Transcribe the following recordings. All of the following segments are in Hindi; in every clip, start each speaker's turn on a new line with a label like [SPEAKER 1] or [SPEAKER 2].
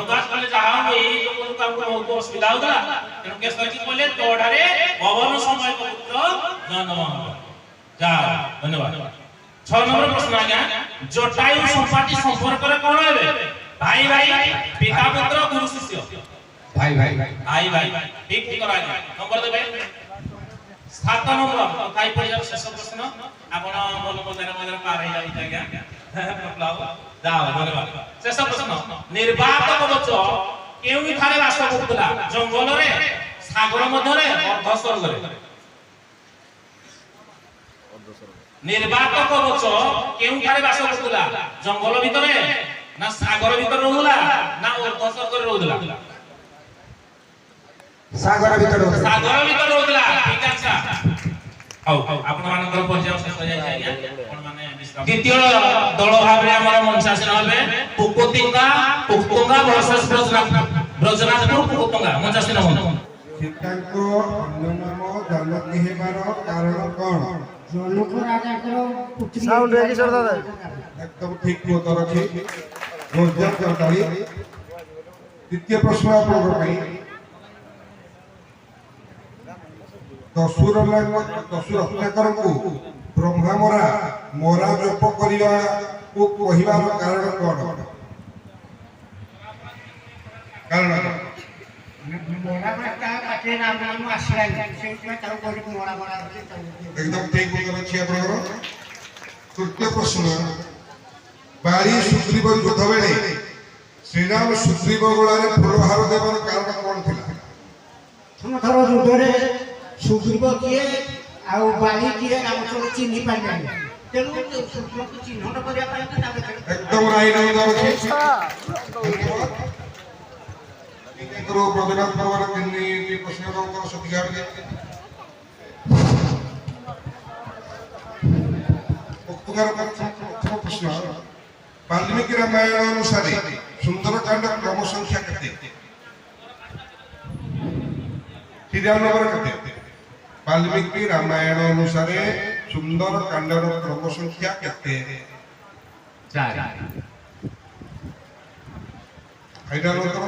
[SPEAKER 1] भरद्वाज कहले जहा हो एई लोक काम को बहुत असुविधा होगा तेणु केसरी कहले तोड़ारे पवन समय पुत्र जन्म जा धन्यवाद 6 नंबर प्रश्न आज्ञा जटायु संपाति संपर्क रे कोन हेबे भाई भाई पिता पुत्र गुरु शिष्य
[SPEAKER 2] भाई भाई
[SPEAKER 1] भाई भाई ठीक उत्तर आज्ञा नंबर देबे 7 नंबर काई पर शेष प्रश्न आपण बोल मजार मजार पार हे जाई आज्ञा मतलब जाओ धन्यवाद शेष प्रश्न निर्वात कवच केउनी थारे वास करतला जंगल रे सागर मध्य रे अर्ध स्वर्ग रे निर्वात कवच केउनी थारे वास करतला जंगल भितरे ना सागर भितर रहउला ना अर्ध स्वर्ग रे रहउला
[SPEAKER 2] सागर भीतर
[SPEAKER 1] रहउला ठीक अच्छा आउ आपण मानकर परिचय शेष हो जाय आज्ञा आपण माने द्वितीय दल भाव रे हमर मनशासन होबे पुकुतिंगा वर्सेस ब्रजनाथपुर पुकुतिंगा मनशासन होबे
[SPEAKER 3] सीताको अन्य नाम जानकी हेबार कारण कोन
[SPEAKER 4] जनक राजाकर पुत्री
[SPEAKER 2] साउंड रेडी सर दादा
[SPEAKER 3] एकदम ठीक उत्तर अछि जोरदार करताली द्वितीय प्रश्न आपन पई दसुर रत्नाकर को ब्रह्मा मोरा जप करिया को कहिबार कारण कोन कारण
[SPEAKER 4] मोरा बटा पाटे नाम नाम आश्रय सेटा ताऊ कोरी मोरा मोरा
[SPEAKER 3] एकदम ठीक उत्तर अछि आपन तृतीय प्रश्न बारी सुग्रीव युद्ध बेले श्रीराम सुग्रीव गोलारे फुलहार देवर कारण कोन थिला
[SPEAKER 4] समथर युद्धरे सुग्रीव किए आउ बाली किए रामचंद्र चिन्ह पाइले तेनु सुग्रीव को चिन्हट करिया पाइ ताबे
[SPEAKER 3] एकदम राइट उत्तर अछि करो ब्रजनाथ परवर के प्रश्न का उत्तर सत्य दे उत्तर का प्रश्न वाल्मीकि रामायण अनुसार सुंदरकांड क्रम संख्या केते 3 नंबर केते वाल्मीकि रामायण अनुसार सुंदरकांड क्रम संख्या केते
[SPEAKER 2] 4
[SPEAKER 3] फाइनल उत्तर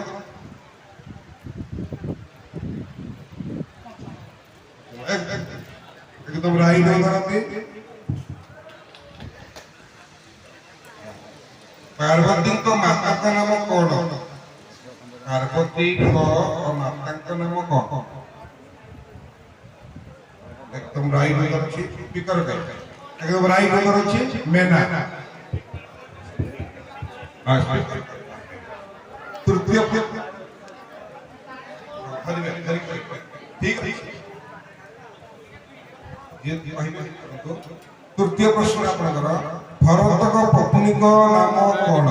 [SPEAKER 3] एकदम राइट उत्तर पार्वती को माता का नाम कौन पार्वती को माता का नाम कौन एकदम राइट उत्तर अछि स्पीकर के एकदम राइट उत्तर अछि मेना तृतीय ठीक ये तृतीय प्रश्न आपनकर भरत को पत्नी को नाम कौन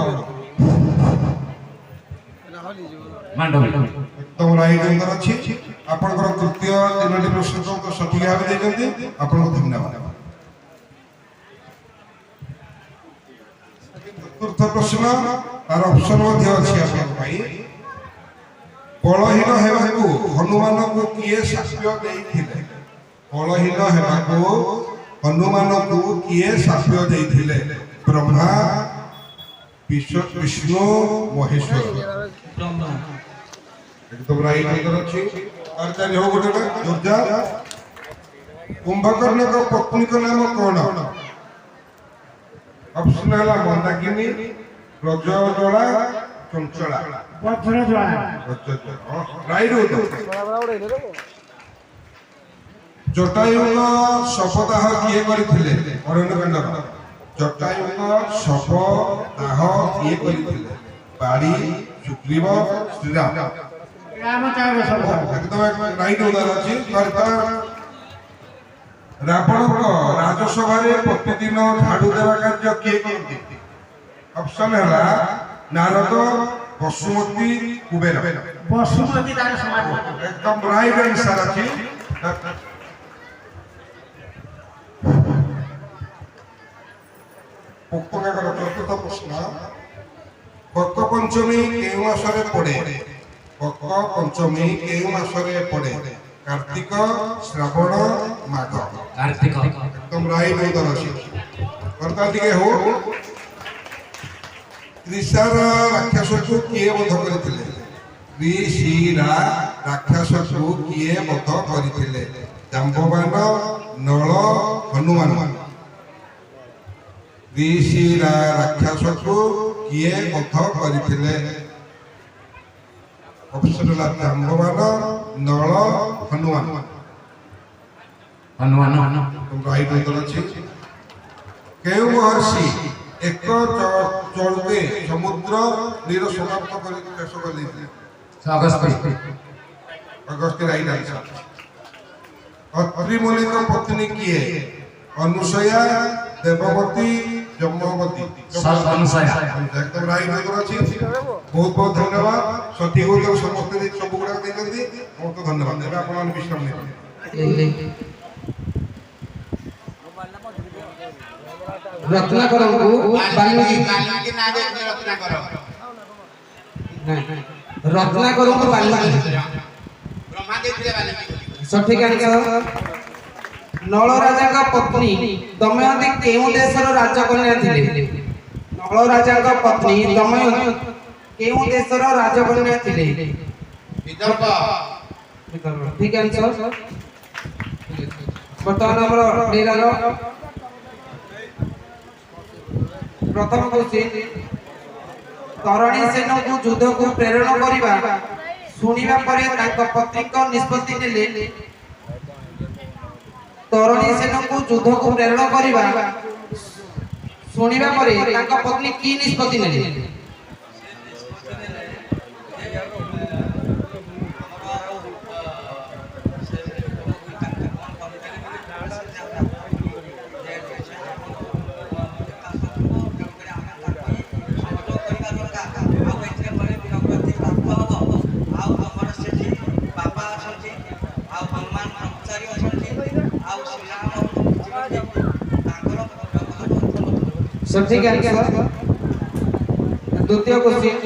[SPEAKER 2] मांडवी
[SPEAKER 3] एकदम राइट उत्तर अछि आपनकर तृतीय तीनोटी प्रश्न को सठिक भाव देजंती आपनको धन्यवाद चतुर्थ प्रश्न तार ऑप्शन मध्ये अछि आपन भाई बलहीन हेबाकू हनुमान को किए साक्ष्य देइथिले बलहीन हेबाकू हनुमान को किए साक्ष्य देइथिले ब्रह्मा विष्णु महेश्वर
[SPEAKER 1] ब्रह्मा
[SPEAKER 3] एकदम राइट उत्तर अछि आचार्य हो गोटे जोरदार कुंभकर्ण को पत्नी का नाम कौन ऑप्शन है मंदाकिनी रजोजला चंचला
[SPEAKER 4] पत्थर ज्वाला
[SPEAKER 3] राइट उत्तर जटायु को शपदाह किए करथिले अरण्यकांड जटायु को शपदाह किए करथिले बाड़ी सुग्रीव श्रीराम
[SPEAKER 4] रामचंद्र सब
[SPEAKER 3] एकदम राइट उत्तर अछि रावण को राजसभा रे प्रतिदिन झाड़ू देवा कार्य किए करती ऑप्शन है नारद वसुमती कुबेर
[SPEAKER 4] वसुमती तार समाज
[SPEAKER 3] एकदम राइट आंसर अछि पुस्तकाकर चतुर्थ प्रश्न कक पंचमी केउ मासरे पड़े कक पंचमी केउ मासरे पड़े कार्तिक श्रावण माघ
[SPEAKER 2] कार्तिक
[SPEAKER 3] एकदम राइट उत्तर अछि करता दिके हो ତ୍ରିଶାର ରାକ୍ଷସକୁ କିଏ ବଧ କରିଥିଲେ? ତ୍ରିଶିରା ରାକ୍ଷସକୁ କିଏ ବଧ କରିଥିଲେ? ଜାମ୍ବବାନ, ନଳ, ହନୁମାନ। ତ୍ରିଶିରା ରାକ୍ଷସକୁ କିଏ ବଧ କରିଥିଲେ? ଅପସନ ହେଲା ଜାମ୍ବବାନ, ନଳ, ହନୁମାନ।
[SPEAKER 2] हनुमान
[SPEAKER 3] ରାଇଟ ଉତ୍ତର ଅଛି। କେଉଁ ମହର୍ଷି ଏକ ଚଳୁତେ ସମୁଦ୍ର ନୀର ସମାପ୍ତ କରି ଶେଷ କରିଦେଇଥିଲେ? Agastya right answer. ଅତ୍ରି ମୁନିଙ୍କ ପତ୍ନୀ କିଏ? ଅନୁସୟା, ଦେବବତୀ, ଜମ୍ବବତୀ।
[SPEAKER 2] अनुसया
[SPEAKER 3] একদম রাইট উত্তর আছে। ବହୁତ ବହୁତ ଧନ୍ୟବାଦ। ସଠିକ ଉତ୍ତର ସମସ୍ତେ ସବୁ ଗୁଡ଼ାକ ଦେଇଛନ୍ତି। ବହୁତ ଧନ୍ୟବାଦ। ଏବେ ଆପଣମାନେ ବିଶ୍ରାମ ନେବେ।
[SPEAKER 5] रत्नाकर को वाल्मीकि रत्नाकर को वाल्मीकि सठिक आंसर। नल राजा का पत्नी दमयंती केउं देशर राजकन्या थिले? नल राजा का पत्नी दमयंती केउं देशर राजकन्या थिले? विदर्भ। ठीक आंसर। वर्तमान हमर डेरार प्रथम क्वेश्चन तरुणी सेन को युद्ध को प्रेरण करिबा सुनिबा परे तांको पत्नी को निष्पत्ति नेले। तरुणी सेन को युद्ध को प्रेरण करिबा सुनिबा परे तांको पत्नी की निष्पत्ति नेले? सठिक आंसर। द्वितीय क्वेश्चन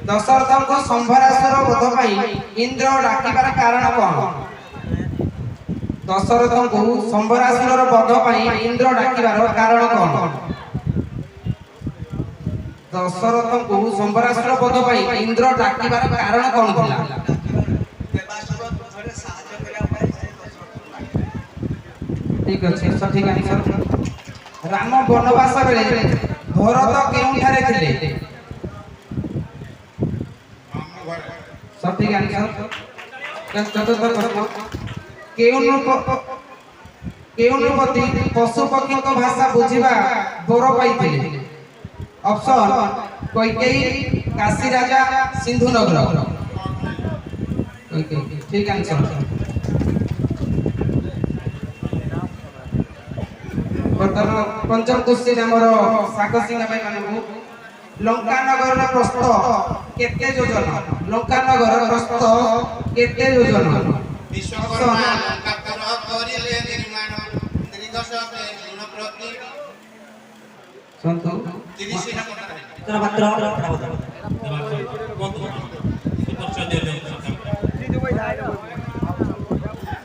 [SPEAKER 5] दशरथ को संभरासुर वध पई इंद्र डाकिबार कारण कोन? दशरथ को संभरासुर वध पई इंद्र डाकिबार कारण कोन? दशरथ को संभरासुर वध पई इंद्र डाकिबार कारण कोन थिला? ठीक अछि सठिक आंसर। राम वनवास बेले भरत केउठारे थिले? सठिक आंसर। चतुर्थ प्रश्न केउनपति पशु पक्षी को भाषा बुझिबा बोर पाइथिले? ऑप्शन कैकेयी, काशी राजा, सिंधु नगर। कैकेयी ठीक आंसर। वर्तमान पंचम क्वेश्चन हमर सागसिंगा भाई मानू लंका नगर प्रस्थ केते योजन? लंका नगर प्रस्थ केते योजन?
[SPEAKER 6] विश्वकर्मा लंका करिले निर्माण त्रिदश दिन प्रति
[SPEAKER 5] संतो
[SPEAKER 6] 30 ना
[SPEAKER 4] उत्तर मात्र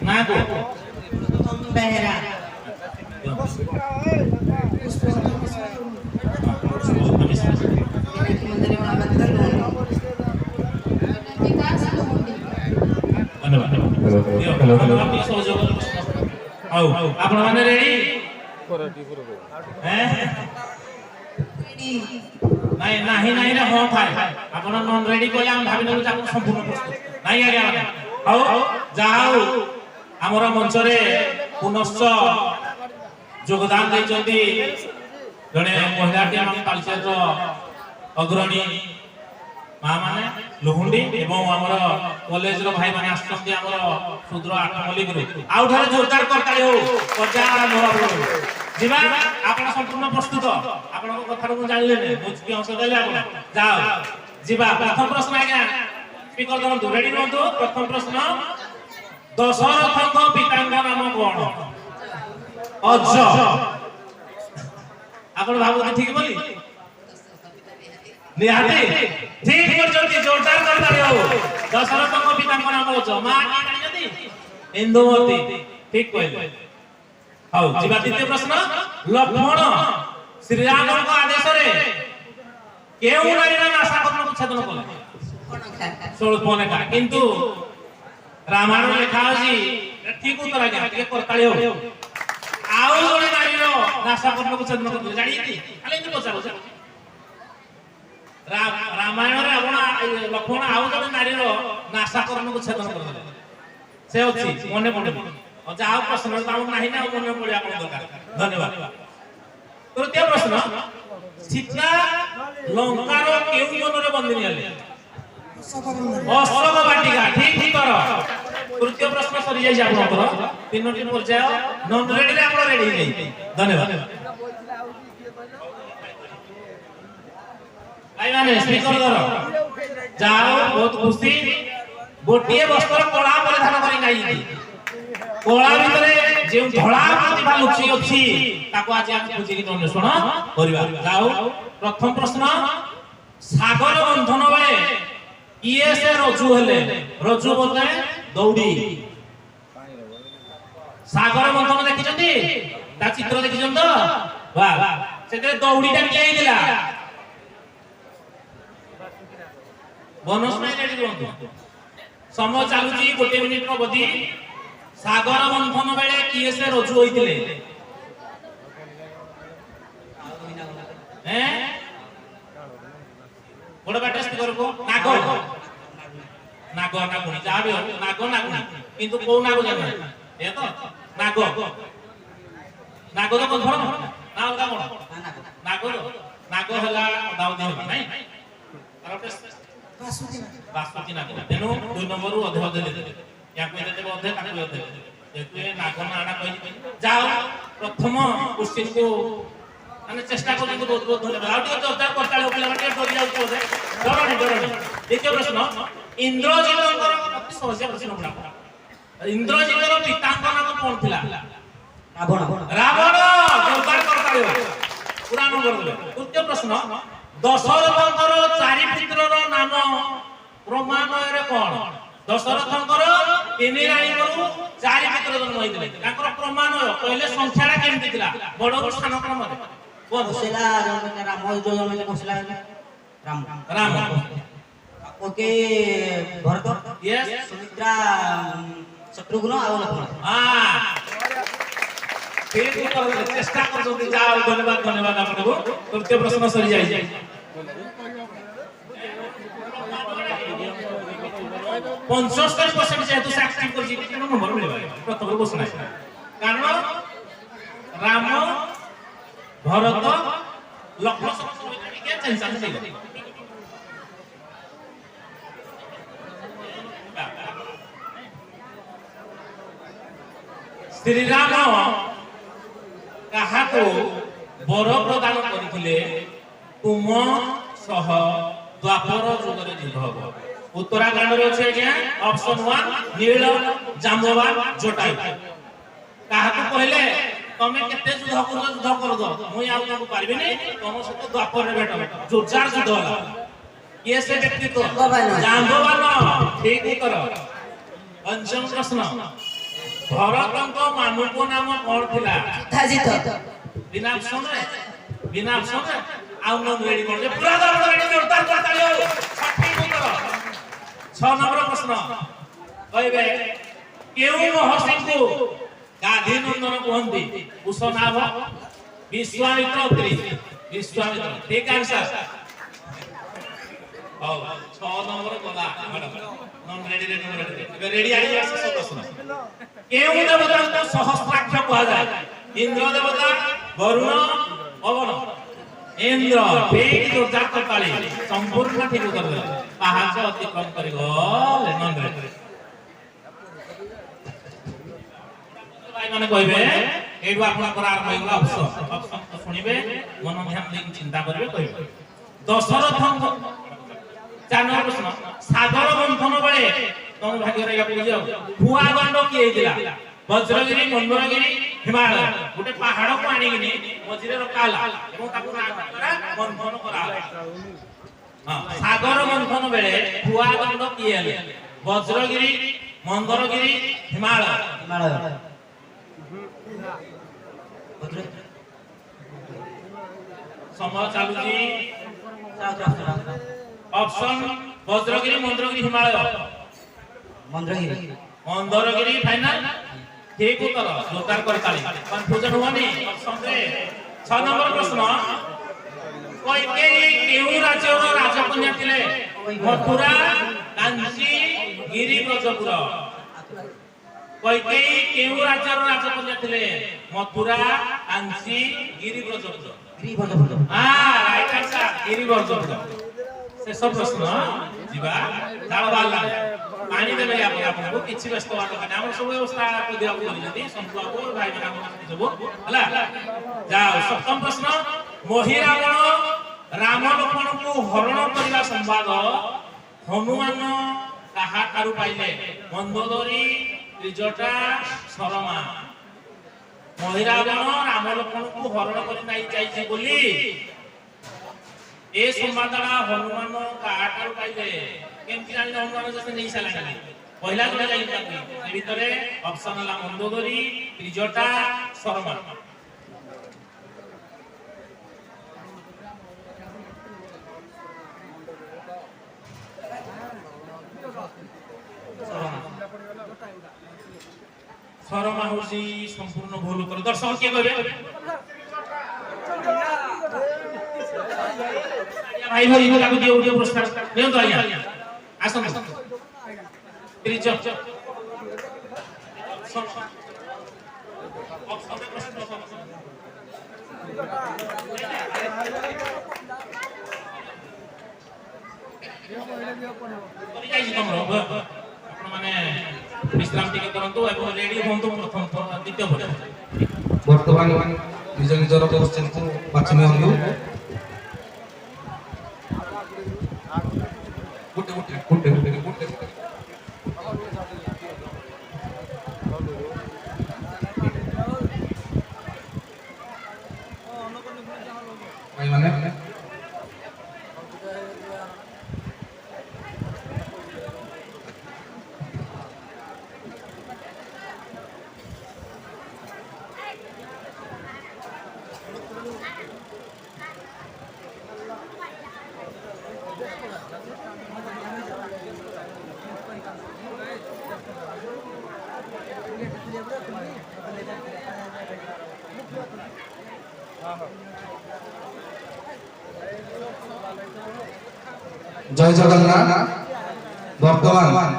[SPEAKER 1] ना को
[SPEAKER 4] बेहरा
[SPEAKER 1] ଆପଣ ମାନେ ରେଡି? ନାଇଁ ନାହିଁ ନାହିଁ ରେ ହଁ ଥାଏ। ଆପଣ ନନ୍ ରେଡି କହିଲେ ଆମେ ଭାବି ନେବୁ ଯେ ଆପଣ ସମ୍ପୂର୍ଣ୍ଣ ପ୍ରସ୍ତୁତ। ନାଇଁ ଆଜ୍ଞା ହଉ ଯାହା ହଉ ଆମର ମଞ୍ଚରେ ପୁନଶ୍ଚ ଯୋଗଦାନ ଦେଇଛନ୍ତି ଜଣେ ମହିଳା ଟିମ୍ କାଲଚରର ଅଗ୍ରଣୀ ମା ମାନେ ଲୁହୁଣ୍ଡି ଏବଂ ଆମର କଲେଜର ଭାଇ ମାନେ ଆସିଛନ୍ତି ଆମର ସୁଦ୍ର ଆଠମଲ୍ଲିକରୁ। ଆଉ ଥରେ ଜୋରଦାର କରତାଳି ହଉ ପର୍ଯ୍ୟାୟ ଆରମ୍ଭ ହବ। ଯିବା ଆପଣ ସମ୍ପୂର୍ଣ୍ଣ ପ୍ରସ୍ତୁତ? ଆପଣଙ୍କ କଥାରୁ ମୁଁ ଜାଣିଲେନି ମୁଁ କି ଅଂଶ ଦେଲେ ଆପଣ ଯାଅ ଯିବା। ପ୍ରଥମ ପ୍ରଶ୍ନ ଆଜ୍ଞା ସ୍ପିକର ଧରନ୍ତୁ ରେଡି ରୁହନ୍ତୁ। ପ୍ରଥମ ପ୍ରଶ୍ନ ଦଶରଥଙ୍କ ପିତାଙ୍କ ନାମ କଣ? ଅଜ। ଆପଣ ଭାବୁଛନ୍ତି ଠିକ ବୋଲି? ନିହାତି ଠିକ କରିଛନ୍ତି। ଜୋରଦାର କରତାଳି ହଉ। ଦଶରଥଙ୍କ ପିତାଙ୍କ ନାମ ଅଜ। ମା କି ଜାଣିଛନ୍ତି? ଇନ୍ଦୁମତୀ। ଠିକ କହିଲେ। ହଉ ଯିବା ଦ୍ୱିତୀୟ ପ୍ରଶ୍ନ ଲକ୍ଷ୍ମଣ ଶ୍ରୀରାମଙ୍କ ଆଦେଶରେ କେଉଁ ନାରୀର ନାସାକର୍ଣ୍ଣକୁ ଛେଦନ କଲେ? ଶୂର୍ପଣଖା। କିନ୍ତୁ ରାମାୟଣ ଲେଖା ଅଛି ଠିକ ଉତ୍ତର ଆଜ୍ଞା ଟିକେ କରତାଳି ହଉ। ଆଉ ଜଣେ ନାରୀର ନାସାକର୍ଣ୍ଣକୁ ଛେଦନ କରିଥିଲେ ଜାଣିଛନ୍ତି? ଖାଲି ଏମିତି ପଚାରୁଛ। ରାମାୟଣରେ ଲକ୍ଷ୍ମଣ ଆଉ ଜଣେ ନାରୀର ନାସାକର୍ଣ୍ଣକୁ ଛେଦନ କରିଥିଲେ। ସେ ଅଛି ମନେ ପଡୁନି। ଯାହା ହଉ ପ୍ରଶ୍ନ ନାହିଁ ନା ମନେ ପଡିବା ଆପଣ ଦରକାର। ଧନ୍ୟବାଦ। ତୃତୀୟ ପ୍ରଶ୍ନ, ସୀତା ଲଙ୍କାର କେଉଁ ବନରେ ବନ୍ଦିନୀ ହେଲେ? ଅଶୋକ ବାଟିକା। ଠିକ ଉତ୍ତର। ତୃତୀୟ ପ୍ରଶ୍ନ ସରି ଯାଇଛି ଆପଣଙ୍କର। 3ଟି ପର୍ଯ୍ୟାୟ ନନ୍ ରେଡିରେ ଆପଣ ରେଡି ହେଇଯାଇଛି। ଧନ୍ୟବାଦ। ଭାଇମାନେ ସ୍ପିକର ଧର। ଯାଅ ବହୁତ ଖୁସି। ଗୋଟିଏ ବସ୍ତ୍ର କଳା ପରିଧାନ କରି ଯାଇଛନ୍ତି। କଳା ଭିତରେ ଯେଉଁ ଧଳା ପ୍ରତିଭା ଲୁଚି ଅଛି ତାକୁ ଆଜି ଆମେ ଖୋଜିକି ଅନ୍ୱେଷଣ କରିବା। ଯାଉ ପ୍ରଥମ ପ୍ରଶ୍ନ, ସାଗର ବନ୍ଧନ ବେଳେ କିଏ ସେ ରଜୁ ହେଲେ? ରଜୁ ବୋଲେ ଦୌଡ଼ି। ସାଗର ବନ୍ଧନ ଦେଖିଛନ୍ତି? ତା ଚିତ୍ର ଦେଖିଛନ୍ତି ତ? ବାଃ। ସେଥିରେ ଦୌଡ଼ିଟା କିଏ ହେଇଥିଲା? ବୋନସ୍ ନାହିଁ ରେଡି ରୁହନ୍ତୁ। ସମୟ ଚାଲୁଛି 1 ମିନିଟର ଅବଧି। ସାଗର ବନ୍ଧନ ବେଳେ କିଏ ସେ ରଜୁ ହୋଇଥିଲେ? ବଡ଼ ବାଟ ସ୍ପିକରକୁ ନାଗ ନାଗୁଣି ଯାହା ବି ହଉ ନାଗୁଣି। କିନ୍ତୁ କୋଉ ନାଗ ଜାଣିବେ? ଏ ତ ନାଗ ତ ବନ୍ଧନ ନା ଅଲଗା କଣ? ନାଗ ହେଲା ଦାଉଦି ହେଲା ନାଇଁ। ବାସୁକି ନାଗ। ତେଣୁ 2 ନମ୍ବରରୁ ଅଧେ ଦେବେ। ୟାକୁ ଦେବେ ଅଧେ, ତାକୁ ଅଧେ। ଯେହେତୁ ଏ ନାଗ ନାଁଟା କହିଛି। ଯାଅ ପ୍ରଥମ କ୍ୱେଶ୍ଚିନ୍କୁ ମାନେ ଚେଷ୍ଟା କରୁଛନ୍ତି। ବହୁତ ବହୁତ ଧନ୍ୟବାଦ। ଆଉ ଟିକେ ଜୋରଦାର କରତାଳି ହଉ। ପିଲାମାନେ ଟିକେ ଡରି ଯାଉଛି ବୋଧେ। ଡରନି। ଦ୍ୱିତୀୟ ପ୍ରଶ୍ନ, ଇନ୍ଦ୍ରଜିତଙ୍କର ଅତି ସହଜ ପ୍ରଶ୍ନ ଗୁଡ଼ାକ। ଇନ୍ଦ୍ରଜିତର ପିତାଙ୍କ ନାମ କଣ ଥିଲା? ରାବଣ। ଜୋରଦାର କରତାଳି ହଉ। ପୁରା ନମ୍ବର ଦେଲେ। ତୃତୀୟ ପ୍ରଶ୍ନ, ଦଶରଥଙ୍କର 4 ପୁତ୍ରର ନାମ କ୍ରମାନ୍ୱୟରେ କଣ? ଦଶରଥଙ୍କର 3 ରାଣୀଙ୍କରୁ 4 ପୁତ୍ର ଜନ୍ମ ହୋଇଥିଲେ। ତାଙ୍କର କ୍ରମାନ୍ୱୟ କହିଲେ ସଂଖ୍ୟାଟା କେମିତି ଥିଲା? ବଡରୁ ସାନ କ୍ରମରେ। ରାମ।
[SPEAKER 7] ओके भरत
[SPEAKER 1] यस
[SPEAKER 7] सुमित्रा शत्रुघ्न और लक्ष्मण
[SPEAKER 1] ठीक उत्तर चेष्टा करछोती जाओ धन्यवाद आपको तृतीय प्रश्न सरी जाई 75% जेहेतु से एक्टिव कर जीती नंबर मिलबा प्रथम क्वेश्चन है कारण राम भरत लक्ष्मण सब के चेंज से श्री राम कहा को बर प्रदान करथिले तुम सह द्वापर जुगरे युद्ध हो उत्तराखंड रे छै के ऑप्शन 1 नील जांबवान जटायु कहा को कहले तमे केते युद्ध कर दो मुई आ को पारबिनी तुम सहित द्वापर रे बेटा जोरदार युद्ध होला ये से व्यक्तित्व जांबवान ठीक उत्तर पंचम प्रश्न भरतଙ୍କ ମାନଙ୍କୁ नाम कोन थिला
[SPEAKER 7] धाजित
[SPEAKER 1] बिना ऑप्शन आउ न रेडी कर जे पूरा दर रेडी जोरदार करताली हो सठिक उत्तर 6 नंबर प्रश्न कहबे केउ महर्षि को गाधी नंदन कहंती कुशनाभ विश्वामित्र विश्वामित्र ठीक आंसर ओ 6 नंबर गला नॉन रेडी रेडी आई आसे सब प्रश्न केउ देवता को सहस्राक्ष कहा जाए इंद्र देवता वरुण पवन इंद्र ठीक जोरदार करताली संपूर्ण ठीक उत्तर दे पाहाच अतिक्रम करि गले नॉन रेडी भाई माने कहबे एडु आपन पर आरंभ होइला ऑप्शन तो सुनिबे मन ध्यान दे चिंता करबे कहबे दशरथ 4 नंबर प्रश्न सागर बंधन बेले तुम भाग्य रे पूछ जाओ भुआ गंड किए दिला वज्रगिरी मंदरगिरी हिमालय गोटे पहाड़ को आनी किनी मझिरे रखाला एवं ताकू द्वारा बंधन करा हां सागर बंधन बेले भुआ गंड किए ले वज्रगिरी मंदरगिरी हिमालय समय चालू जी ऑप्शन वज्रगिरी मंद्रगिरी हिमालय
[SPEAKER 7] मंद्रगिरी
[SPEAKER 1] मंदरगिरी फाइनल ठीक उत्तर जोरदार करताली कंफ्यूजन हुआनी ऑप्शन रे 6 नंबर प्रश्न कैकेयी केउ राज्यर राजकन्या थिले मथुरा कांची गिरिब्रजपुर कैकेयी केउ राज्यर राजकन्या थिले मथुरा कांची गिरिब्रजपुर राइट आंसर गिरिब्रजपुर शेष प्रश्न जीवा ताळ बाला पानी देबे आपको किछि व्यस्त वाट का हमर सब व्यवस्था को दिया को जदी संतुआ को भाई बना को सब हला जाओ सप्तम प्रश्न मोहिरावण राम लक्ष्मण को हरण करबा संवाद हनुमान काहा ठारू पाइले मंदोदरी त्रिजटा शर्मा मोहिरावण राम लक्ष्मण को हरण करि नाही जाईछि बोली ए संवादला हनुमान काहाठारू पाइले केमति जानि हनुमान जसे नहीं साला पहिला जोडा जाई ताकि ए भितरे ऑप्शन हला मंदोदरी त्रिजटा शर्मा शर्मा होसी संपूर्ण भूल कर दर्शक के कहबे भाई भाई इनको दियो ऑडियो पुरस्कार ले तो आइया आसन त्रिज माने विश्राम टिके करंतु एवं रेडी होंतु प्रथम द्वितीय भोट
[SPEAKER 5] वर्तमान निज निजर क्वेश्चन को बाछि नियंतु गुटे भाई माने जय जगन्नाथ वर्तमान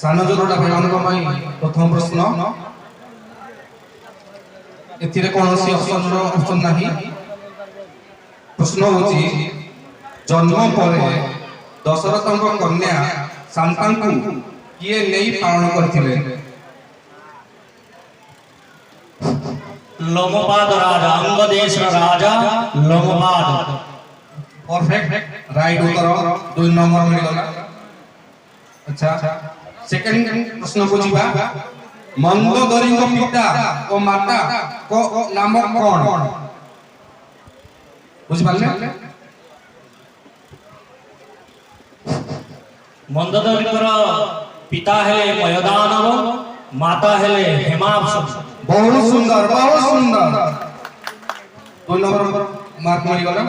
[SPEAKER 5] सान जोड़ा भाई प्रथम प्रश्न एथिरे कोनोसी ऑप्शन नाही प्रश्न होची जन्म परे दशरथଙ୍କ कन्या शांताଙ୍କୁ किए नहीं पालन करथिले
[SPEAKER 7] लोमपाद राजा अंगदेश राजा लोमपाद
[SPEAKER 5] परफेक्ट राइट उत्तर 2 नंबर मिलला अच्छा सेकंड प्रश्न को जीवा मंदोदरी को पिता और माता को नाम कोन बुझ पाले
[SPEAKER 7] मंदोदरी पिता है मयदानव माता है हेमाप्सु
[SPEAKER 5] बहुत सुंदर 2 नंबर मार्क मिल गला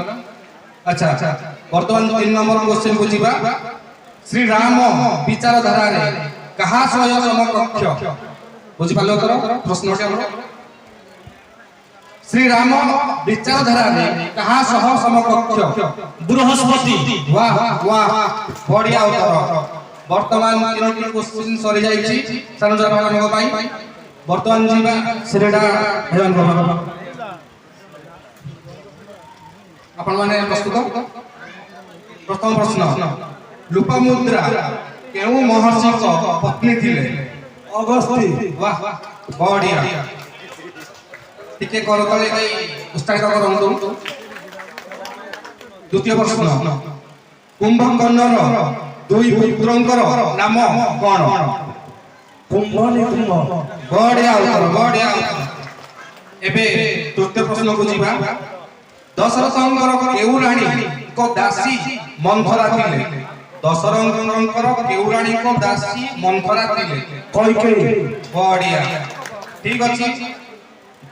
[SPEAKER 5] अच्छा वर्तमान 3 नंबर क्वेश्चन को जीवा श्री राम विचारधारा रे कहा सह समकक्ष बुझि पालो तर प्रश्न के हमर श्री राम विचारधारा रे कहा सह समकक्ष
[SPEAKER 7] बृहस्पति
[SPEAKER 5] वाह वाह बढ़िया उत्तर वर्तमान 3टी क्वेश्चन सरी जाईची सानजा भागन पाई वर्तमान जीवा श्रीडा हेवन बाबा अपन माने प्रस्तुत प्रथम प्रश्न लोपामुद्रा केउ महर्षि को पत्नी थिले अगस्ती वाह बढ़िया टिके कर तले उत्साहित करंतु द्वितीय प्रश्न कुंभकर्णर दुई पुत्रंकर नाम कोन कुंभ बढ़िया उत्तर एबे तृतीय प्रश्न को जीवा दशरथंकर केउ रानी को दासी मंथरा थिले दशरथंकर केउ रानी को दासी मंथरा थिले कैकेयी बढ़िया ठीक अछि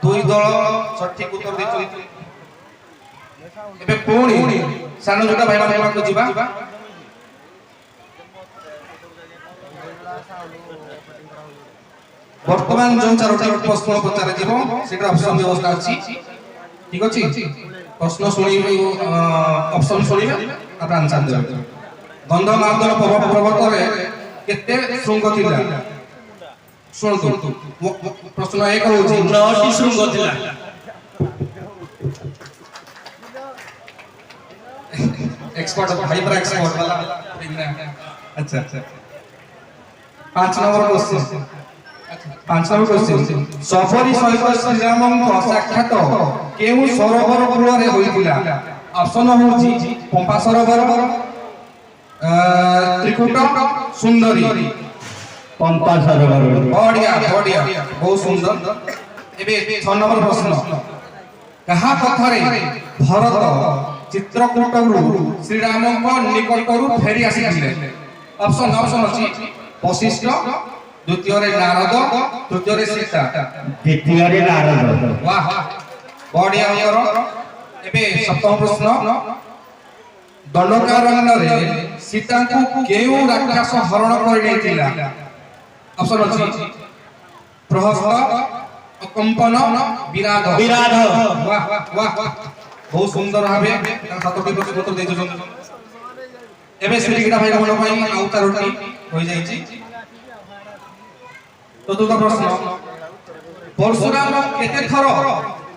[SPEAKER 5] दुई दल सठिक उत्तर देछथि ଏବେ ପୁଣି ସାନ ଯୋଉଟା ଭାଇମାନଙ୍କ ପାଖକୁ ଯିବା। ବର୍ତ୍ତମାନ ଯେଉଁ ଚାରୋଟି ପ୍ରଶ୍ନ ପଚରାଯିବ ସେଟା ଅପସନ ବ୍ୟବସ୍ଥା ଅଛି। ଠିକ ଅଛି, ପ୍ରଶ୍ନ ଶୁଣିବେ, ଅପସନ ଶୁଣିବେ, ତାପରେ ଆନ୍ସର ଦେବେ। ଗନ୍ଧମାର୍ଦ୍ଦନ ପର୍ବତରେ କେତେ ଶୃଙ୍ଗ ଥିଲା? ଶୁଣନ୍ତୁ, ପ୍ରଶ୍ନ 1 ହଉଛି
[SPEAKER 7] 9ଟି ଶୃଙ୍ଗ ଥିଲା।
[SPEAKER 5] एक्सपर्ट हाइपर एक्सपर्ट वाला। अच्छा 5 नंबर क्वेश्चन। 5 नंबर क्वेश्चन, सबरी सहित श्रीरामଙ୍କ साक्षात केउ सरोवर कूଳରେ ହୋଇଥିଲା? ऑप्शन होची पंपा सरोवर, त्रिकुट, सुंदरी।
[SPEAKER 7] पंपा सरोवर।
[SPEAKER 5] बढ़िया बढ़िया, बहुत सुंदर। एबे 6 नंबर प्रश्न, कहा कथारे भरत चित्रकूटरू श्रीरामଙ୍କ निकटरू फेरी आसिथिले? ऑप्शन अछि वशिष्ठ, द्वितीय रे नारद, तृतीय रे सीता।
[SPEAKER 7] द्वितीय रे नारद।
[SPEAKER 5] वाह बढ़िया उत्तर। एबे 7 प्रश्न, दंडकारण्य रे सीता को केउ राक्षस हरण कर लेथिला? ऑप्शन अछि प्रहस्त, कंपन, विराध।
[SPEAKER 7] विराध।
[SPEAKER 5] वाह वाह बहुत सुंदर भावे 7टी प्रश्न उत्तर ଦେଇଛନ୍ତି। ଏବେ ଶ୍ରୀଗିରା ଭାଇ ମାନଙ୍କ ପାଇଁ ଆଉ 4ଟି ହୋଇ ଯାଇଛି। ଚତୁର୍ଥ ପ୍ରଶ୍ନ, ପରଶୁରାମ କେତେ ଥର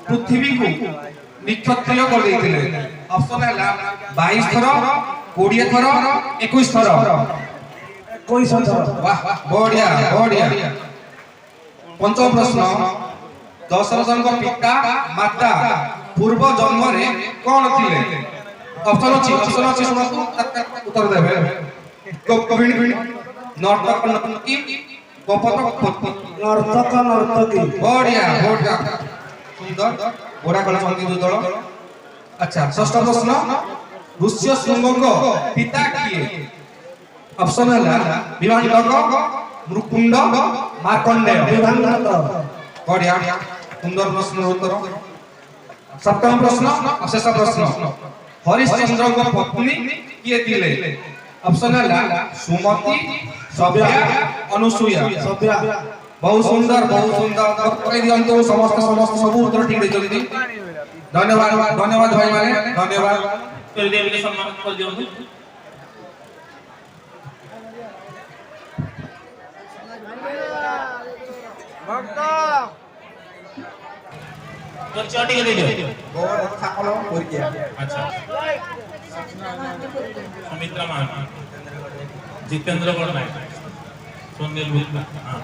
[SPEAKER 5] ପୃଥିବୀକୁ ନିକ୍ଷତ୍ରିୟ କରିଦେଇଥିଲେ? ଅପସନ ହେଲା 22 ଥର, 20 ଥର, 21 ଥର।
[SPEAKER 4] 21 ଥର।
[SPEAKER 5] वाह बढ़िया बढ़िया। पंचम प्रश्न, दशरथଙ୍କ पिता माता पूर्व जन्म रे कोन थिले? ऑप्शन अछि सुनतु, उत्तर देबे। गोविंद नर्तक नर्तकी, गोपतक पत्नी।
[SPEAKER 4] नर्तक नर्तकी।
[SPEAKER 5] बढ़िया बढ़िया सुंदर, घोड़ा कला संगीत दल। अच्छा षष्ठ प्रश्न, ऋष्य शृंगଙ୍କ पिता किए? ऑप्शन है विभांडक, मृकुंड, मार्कंडेय।
[SPEAKER 4] विभांडक।
[SPEAKER 5] बढ़िया सुंदर प्रश्न उत्तर। सप्तम प्रश्न, शेष प्रश्न, हरिश्चंद्र पत्नी किए थिले? ऑप्शन है सुमति, सभ्या, अनुसुया।
[SPEAKER 4] सभ्या।
[SPEAKER 5] बहुत सुंदर कर दियंतु। समस्त सब उत्तर ठीक दैछथि। धन्यवाद धन्यवाद भाई माने, धन्यवाद।
[SPEAKER 1] कर दिए के सम्मान कर दियो। तो चोटी के दे दियो। अच्छा सुमित्रा मान, जितेंद्र पटनायक, सुनील गुप्ता। हाँ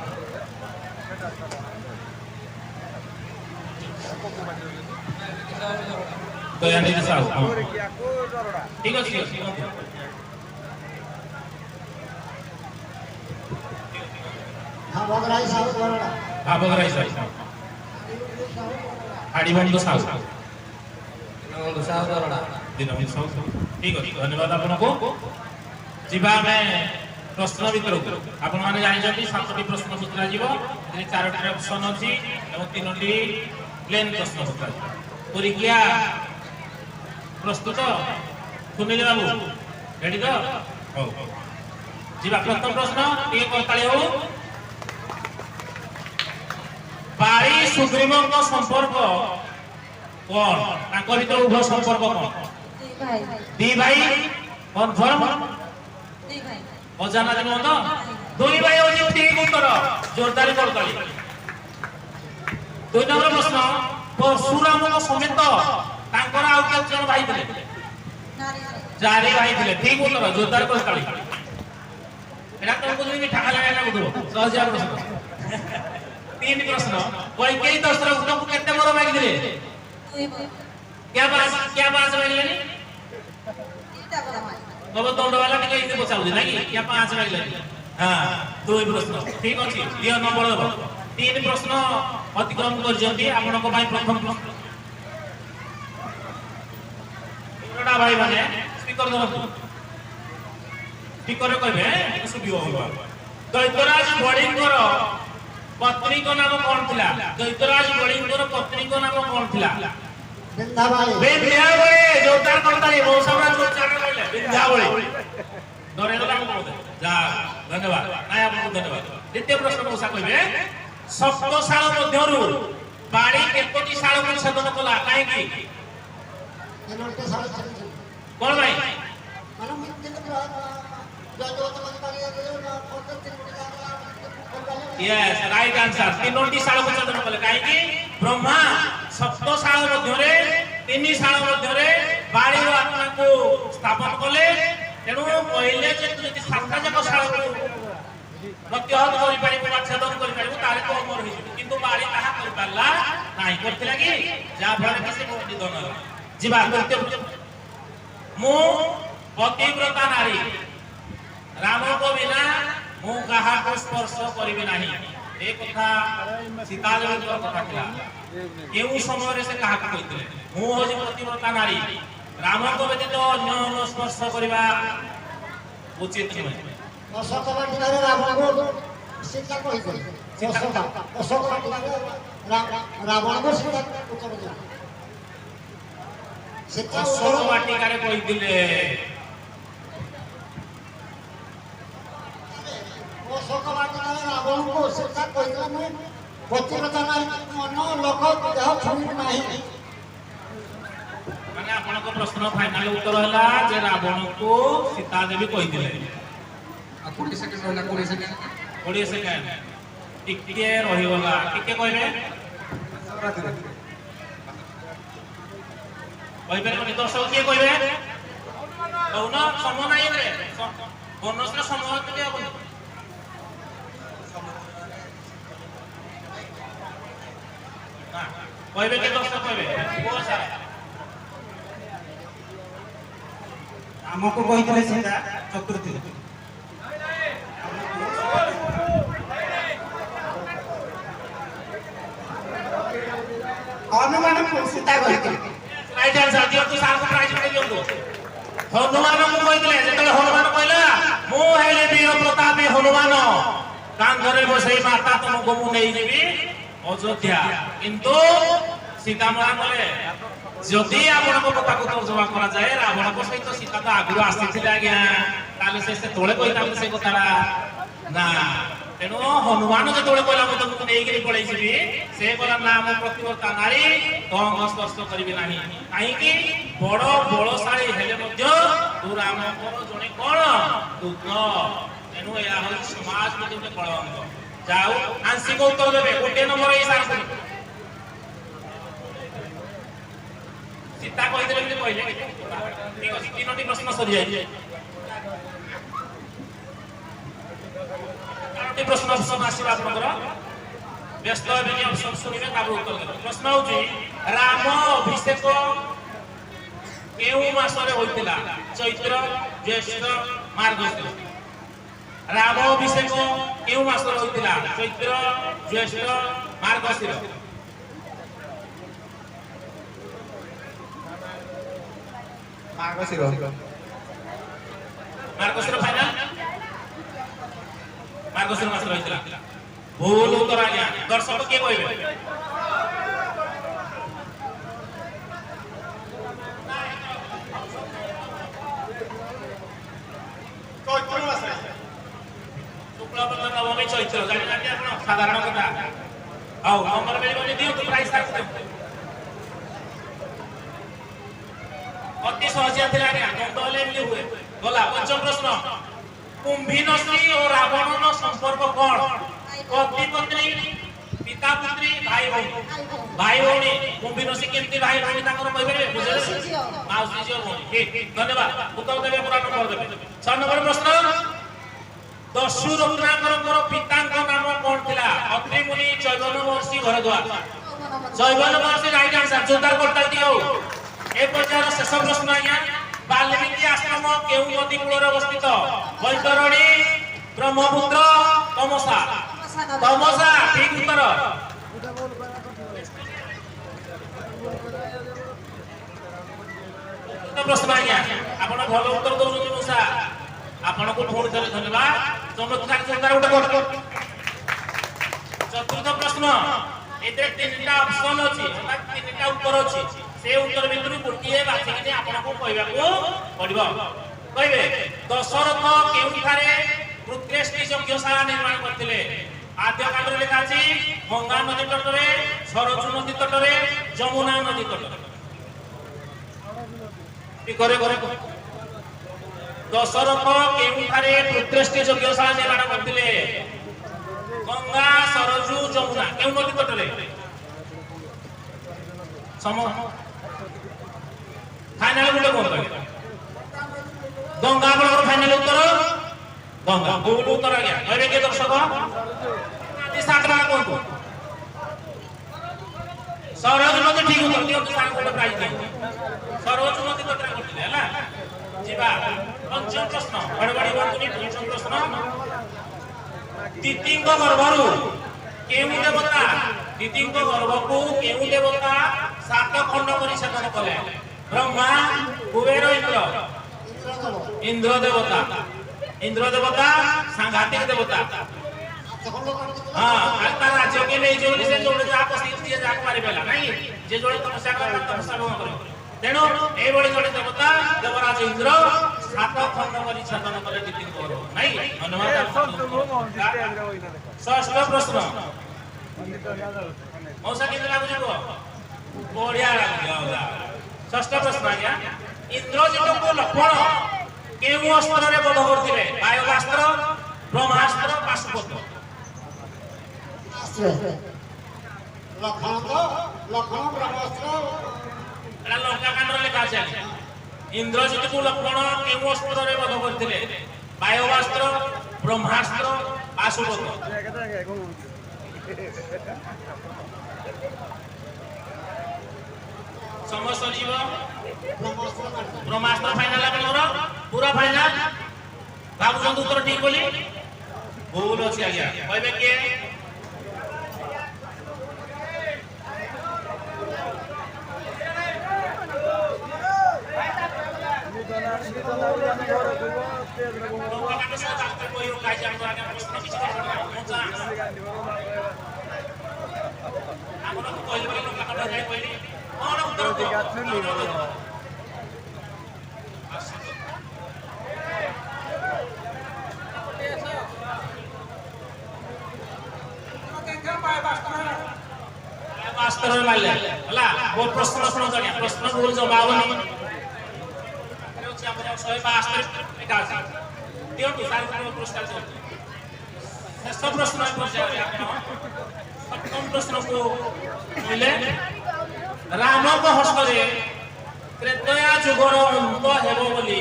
[SPEAKER 1] तो यानी साहब ठीक है ठीक है।
[SPEAKER 4] हाँ भगराई साहब बरोड़ा।
[SPEAKER 1] हाँ बगराई साहब, हाड़ी बंद साहब, दिनमणि साहब। ठीक है धन्यवाद आपको। जीवा में प्रश्न भितर आपण माने जानि जति 7टी प्रश्न पचरा जीवो, 4टी ऑप्शन अछि और 3टी प्लेन प्रश्न पचरा। परीक्षा प्रस्तुत? सुनील बाबू रेडी तो? हो जीवा प्रथम प्रश्न ये करताली हो। बारी सुग्रीवଙ୍କ संपर्क कोन? तांको भितर उभय संपर्क कोन? दी भाई कन्फर्म? अजाना जन तो दुई भाई होची ठीक उत्तर, जोरदार करताली। 2 नंबर प्रश्न, परशुरामଙ୍କ समेत तांकर आउ के जन भाई थिले? 4 भाई थिले, ठीक उत्तर, जोरदार करताली। एटा तुमको जदी ठाका लगा ना बुझो सहज प्रश्न। 3 प्रश्न, कैकेयी दशरथ को केते बर माग दिले? क्या बात माग लेनी? बाबा दंड वाला के इते पचाउ दे नाकी क्या 5 माग लेनी? हां 2 प्रश्न ठीक अछि, दियो नंबर देबो। 3 प्रश्न अतिक्रम कर जंती आपनको भाई प्रथम प्रश्न। बड़ा भाई माने स्पीकर दो, स्पीकर कहबे सुबियो होबा। दैत्यराज बड़िंगर पत्नी को नाम कौन थिला? दैत्यराज बड़िंगर पत्नी को नाम कौन थिला?
[SPEAKER 4] बिंदाबाई
[SPEAKER 1] ବିନ୍ଧ୍ୟାବଳି ଯୋରଦାର କରତାଳି ମୌସମରା ଉଚ୍ଚାରଣ କହିଲେ ବିନ୍ଧ୍ୟାବଳି ଡରେଇଦେଲା ମୁଁ ବୋଧେ ଯା ଧନ୍ୟବାଦ ନାଇଁ ଆପଣଙ୍କୁ ଧନ୍ୟବାଦ। ଦ୍ୱିତୀୟ ପ୍ରଶ୍ନ ମଉସା କହିବେ ସପ୍ତଶାଳ ମଧ୍ୟରୁ ବାଣୀ କେତୋଟି ଶାଳକୁ ଛେଦନ କଲା କାହିଁକି
[SPEAKER 4] ତିନୋଟି ଶାଳ ଛେଦିଛନ୍ତି।
[SPEAKER 1] କଣ ପାଇଁ?
[SPEAKER 4] ମାନେ ମୁଁ
[SPEAKER 1] Yes, right answer. ତିନୋଟି ଶାଳକୁ ଛେଦନ କଲେ କାହିଁକି? ବ୍ରହ୍ମା ସପ୍ତଶାଳ ମଧ୍ୟରେ ତିନି ଶାଳ ମଧ୍ୟରେ ବାଣୀର ଆତ୍ମାକୁ ସ୍ଥାପନ କଲେ। ତେଣୁ କହିଲେ ଯେ ତୁ ଯଦି ସାତଟା ଯାକ ଶାଳକୁ ପ୍ରତ୍ୟାହତ କରିପାରିବୁ ବା ଛେଦନ କରିପାରିବୁ ତାହେଲେ ତୁ ଅମର ହେଇଯିବୁ। କିନ୍ତୁ ବାଣୀ ତାହା କରିପାରିଲା ନାହିଁ। କରିଥିଲା କି? ଯାହା ଫଳରେ କି ସେ ନିଧନ ହେଲା। ଯିବା ମୁଁ ପତିବ୍ରତା ନାରୀ ରାମଙ୍କ ବିନା ମୁଁ କାହାକୁ ସ୍ପର୍ଶ କରିବି ନାହିଁ। ଏ କଥା ସୀତାଦେବୀଙ୍କର କଥା ଥିଲା। କେଉଁ ସମୟରେ ସେ କାହାକୁ କହିଥିଲେ? ମୁଁ ହଉଛି ପତିବ୍ରତା ନାରୀ ରାମଙ୍କ ବ୍ୟତୀତ ଅନ୍ୟ ସ୍ପର୍ଶ କରିବା ଉଚିତ ନୁହେଁ।
[SPEAKER 4] ଅଶୋକ ବାଟିକାରେ ରାବଣକୁ ସୀତା କହିଥିଲେ। ଅଶୋକ ବାଟିକାରେ ରାବଣକୁ ସୀତା ଉତ୍ତର ଦେଲେ।
[SPEAKER 1] ଅଶୋକ ବାଟିକାରେ କହିଥିଲେ।
[SPEAKER 4] ଅଶୋକ ବାଟିକାରେ ରାବଣକୁ ସୀତା କହିଥିଲେ ମୁଁ ପତିବ୍ରତା ନାରୀ ଅନ୍ୟ ଲୋକ ଦେହ ଛୁଇଁବି ନାହିଁ।
[SPEAKER 1] ମାନେ ଆପଣଙ୍କ ପ୍ରଶ୍ନ ଫାଇନାଲ ଉତ୍ତର ହେଲା ଯେ ରାବଣକୁ ସୀତା ଦେବୀ କହିଥିଲେ।
[SPEAKER 5] 20 ସେକେଣ୍ଡ ରହିଲା 20 ସେକେଣ୍ଡ
[SPEAKER 1] 20 ସେକେଣ୍ଡ ଟିକେ ରହିଗଲା ଟିକେ କହିବେ କହିପାରିବନି ଦର୍ଶକ କିଏ କହିବେ କହୁନ ସମୟ ନାହିଁ ରେ ବୋନସର ସମୟ ଟିକେ ହବନି କହିବେ କି ଦର୍ଶକ କହିବେ କୁହ ସାର୍
[SPEAKER 4] ଆମକୁ କହିଥିଲେ ସୀତା ଚତୁର୍ଥୀ ହନୁମାନଙ୍କୁ ସୀତା କହିଥିଲେ।
[SPEAKER 1] ରାଇଟ୍ ଆନ୍ସର ଦିଅନ୍ତୁ ସାର୍ଙ୍କୁ ପ୍ରାଇଜ୍ ମିଳି ଦିଅନ୍ତୁ। ହନୁମାନଙ୍କୁ କହିଥିଲେ ଯେତେବେଳେ ହନୁମାନ କହିଲା ମୁଁ ହେଲି ବୀର ପ୍ରତାପୀ ହନୁମାନ କାନ୍ଧରେ ବସେଇ ମାତା ତମକୁ ମୁଁ ନେଇଯିବି ଅଯୋଧ୍ୟା। କିନ୍ତୁ ସୀତାମା କଲେ ଯଦି ଆପଣଙ୍କ କଥାକୁ ତର୍ଜମା କରାଯାଏ ରାବଣଙ୍କ ସହିତ ସୀତା ତ ଆଗରୁ ଆସିଥିଲେ ଆଜ୍ଞା ତାହେଲେ ସେ ସେତେବେଳେ କହିଥାନ୍ତେ ସେ କଥାଟା ନା। ତେଣୁ ହନୁମାନ ଯେତେବେଳେ କହିଲା ମୁଁ ତମକୁ ନେଇକିରି ପଳେଇଯିବି ସେ କହିଲା ନା ମୁଁ ପ୍ରତିବ୍ରତା ନାରୀ ତୋ ଅଙ୍ଗ ସ୍ପର୍ଶ କରିବି ନାହିଁ। କାହିଁକି? ବଡ ବଳଶାଳୀ ହେଲେ ମଧ୍ୟ ତୁ ରାମଙ୍କର ଜଣେ କଣ ଦୂତ। ତେଣୁ ଏହା ହେଉଛି ସମାଜ ପ୍ରତି ଗୋଟେ କଳଙ୍କ। ଯାଉ ଆଂଶିକ ଉତ୍ତର ଦେବେ। ଗୋଟିଏ ନମ୍ବର ଏଇ ସାର୍ ସୀତା କହିଦେଲେ ବୋଲି କହିଲେ ଠିକ ଅଛି। ତିନୋଟି ପ୍ରଶ୍ନ ସରିଯାଇଛି। प्रश्न ऑप्शन आसीबा आपनकर व्यस्त हेबे ऑप्शन सुनिबे ताबे उत्तर देबे। प्रश्न होची राम अभिषेक केउ मासरे होइतिला? चैत्र ज्येष्ठ मार्गशीर। राम अभिषेक केउ मासरे होइतिला? चैत्र ज्येष्ठ मार्गशीर। मार्गशीर फाइनल मार्गशीर मास रहितला। भूल उत्तर आज्ञा दर्शक के कहबे चैत्र मास शुक्ल पक्ष नवमी चैत्र जानि जानि आपण साधारण कथा आउ नंबर बेली दियो तो प्राइस आछ अति सहजिया थिला आज्ञा गंदले मिली हुए गला। पंचम प्रश्न कुंभीनसी और रावण संपर्क कौन? पति पत्नी पिता पुत्री भाई भौणी। भाई भौणी कुंभीनसी केमती भाई भौणी ताकर कहबे बुझले माउसी जी और भौणी। ठीक धन्यवाद उत्तर देबे पूरा नंबर देबे। 6 नंबर प्रश्न दस्यु रत्नाकर पिताଙ୍କ नाम कौन थिला? अत्रि मुनि चैवन महर्षि भरद्वाज। चैवन महर्षि राइट आंसर जोरदार करता दियो। ए प्रकार शेष प्रश्न आज्ञा वाल्मीकि आश्रम केउ नदी कूल अवस्थित? बैतरणी ब्रह्मपुत्र तमसा। तमसा ठीक उत्तर। प्रश्न आज्ञा आपण भल उत्तर दउनु मुसा आपण को फोन करे धन्यवाद। चमत्कार जोरदार उठा कर। चतुर्थ प्रश्न एते तीनटा ऑप्शन अछि अर्थात तीनटा उत्तर अछि। से उत्तर भितर गोटे बाछिकी आपको कहवाक पड़ो कहबे दशरथ केउठारे उत्कृष्ट यज्ञशाला निर्माण करथिले आद्य काल लिखा अछि गंगा नदी तटरे सरजू नदी तटरे जमुना नदी तटरे करे करे दशरथ केउठारे उत्कृष्ट यज्ञशाला निर्माण करथिले गंगा सरजू जमुना केउ नदी तटरे सम फाइनल गुटे कोन कहबे गंगा बलर फाइनल उत्तर गंगा भूल उत्तर आ गया कहबे के दर्शक आदि सातरा कोन को सरज नदी ठीक उत्तर दियो तो सात गोटे प्राइज दे सरज नदी तटरा करथिले हला जीवा पंचम प्रश्न बड़बड़ी बातुनी पंचम प्रश्न तितिंग गर्भरु केउ देवता तितिंग गर्भकु केउ देवता सात खंड करि छेदन कले ब्रह्मा कुबेर इंद्र इंद्र देवता सांघातिक देवता हां आता राज्य के ले जो से जोड़ जा पसी दिए जा मारि बेला नहीं जे जोड़े तपस्या कर तपस्या करो तेनो ए बड़ी जोड़े देवता देवराज इंद्र सात खंड करि छेदन करे तितिंग करो नहीं अनुमान षष्ठ प्रश्न मौसा के लागु जको बढ़िया लागला षष्ठ प्रश्न आ गया इंद्रजित को लक्ष्मण केउ अस्त्र रे बध करथिले वायुवास्त्र ब्रह्मास्त्र पाशुपत
[SPEAKER 4] लखन ब्रह्मास्त्र
[SPEAKER 1] एला लंका कांड रे लिखा छै इंद्रजित को लक्ष्मण केउ अस्त्र रे बध करथिले वायुवास्त्र ब्रह्मास्त्र पाशुपत समस्त जीव ब्रह्मास्त्र फाइनल आपनर पूरा फाइनल बाबू जंतु उत्तर ठीक बोली भूल अछि आज्ञा कहबे के मास्टर मारले हला वो प्रश्न सुनो जानिया प्रश्न भूल जवाब नहीं अरे छी आपण 172 एका আছে दियो तो साल को पुरस्कार दो सब प्रश्न पर जाए आपण सप्तम प्रश्न को मिले राम को हस्तरे त्रेतया जुगर अंत हेबो बोली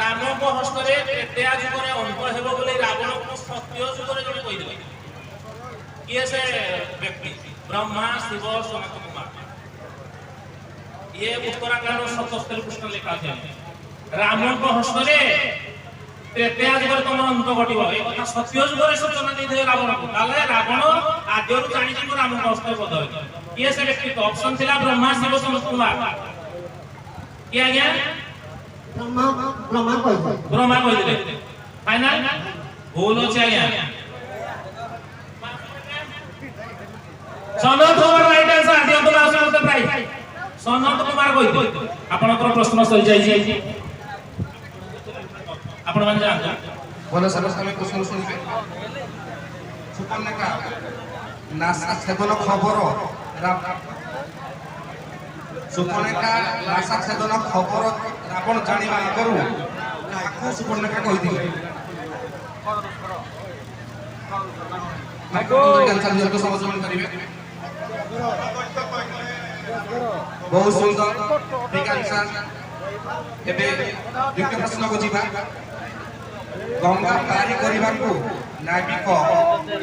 [SPEAKER 1] राम को हस्तरे त्रेतया जुगर अंत हेबो बोली रावण को सत्य जुगर जने कहि देले किए से व्यक्ति ब्रह्मा शिव सनत कुमार ये उत्तराखंड 77 कृष्ण लिखा है राम को हस्तरे त्रेतया जुगर तुम अंत घटिबो ए कथा सत्य जुगर सूचना दे दे रावण को ताले रावण आद्यरु जानि जे राम को हस्ते बध होय किए से व्यक्ति तो ऑप्शन थिला ब्रह्मा शिव सनत कुमार किया गया ब्रह्मा कहि देले फाइनल भूल अछि आज्ञा सनत कुमार राइट आंसर दियो तो लास्ट में प्राइज सनत कुमार कहि आपनकर प्रश्न सही जाई आपण मान जान
[SPEAKER 5] बोलो समस्त में प्रश्न सुनिबे सुपर्णका नासा छेदन खबर सुपर्णका नासा छेदन खबर रावण जानिबा करू काको सुपर्णका कहि दिले माइक्रो आंसर दियो तो समझ में करिवे बहुत सुंदर ठीक आंसर एबे द्वितीय प्रश्न को जीवा गंगा पारी करिबा को नाविक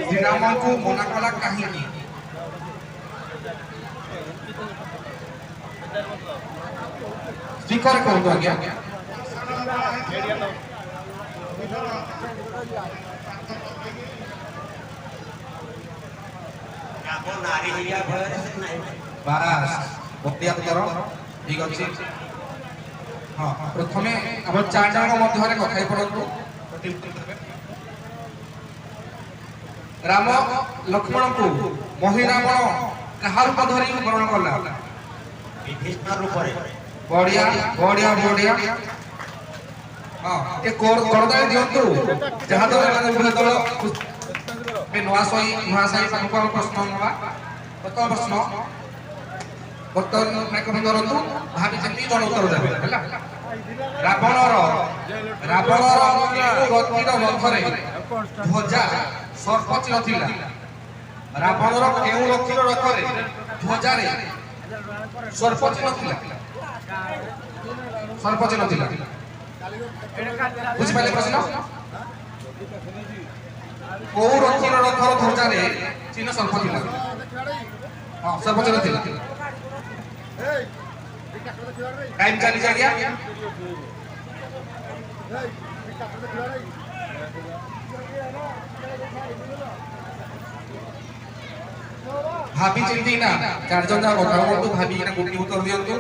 [SPEAKER 5] श्रीराम को मना कला काहे स्वीकार कर दो आज्ञा
[SPEAKER 6] आपो नारी हिया भय से नाही
[SPEAKER 5] बास बतिया करो ठीक अछि हां प्रथमे हम चार जन मध्य रे कथाई पड़तु राम लक्ष्मण को महिरावण कहार को धरि वर्णन करला
[SPEAKER 6] विभिन्न रूपरे
[SPEAKER 5] बढ़िया बढ़िया बढ़िया हाँ ये करदाई दियंतु जहाँ द्वारा उभय दल नुआ साई पाखु प्रश्न नवा प्रथम प्रश्न बर्तमान माइक्रोफोन धरतु भाभी चिंती जन उत्तर देवे हैला रावणर गतिर रथरे ध्वजा सर्पचिह्न थिला रावणर केउ रथर रथरे ध्वजारे सर्पचिह्न थिला बुझि पाले प्रश्न को रथर रथर ध्वजारे चिन्ह सर्प थिला हां सर्पचिह्न थिला टाइम चली जा गया भाभी चिंती ना चार जन जा कथा बोलतु भाभी ना गोटी उत्तर दियंतु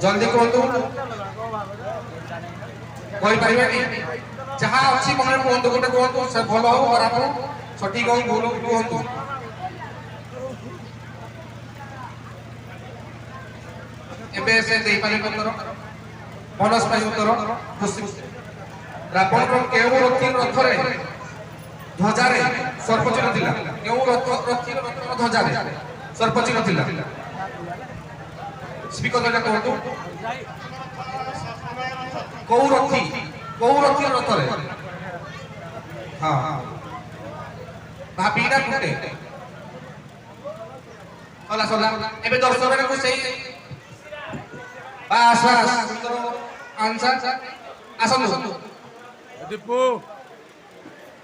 [SPEAKER 5] जल्दी कहतु कोई परिबेनी जहां अछि मन कहतु गोटे कहतु से भलो हो खराब हो सठी कहू भूल कहतु एबे से देई पाले उत्तर बोनस पाई उत्तर खुशी रावण को केउ रथी रथरे ध्वजारे सर्पचिह्न थिला केउ रथी रथर ध्वजारे सर्पचिह्न थिला स्पीकर जका कहतु कोउ रथी रथरे हां भाबीना कुटे सला एबे दर्शक को सही बास सुंदर आंसर आसनु
[SPEAKER 8] दीपू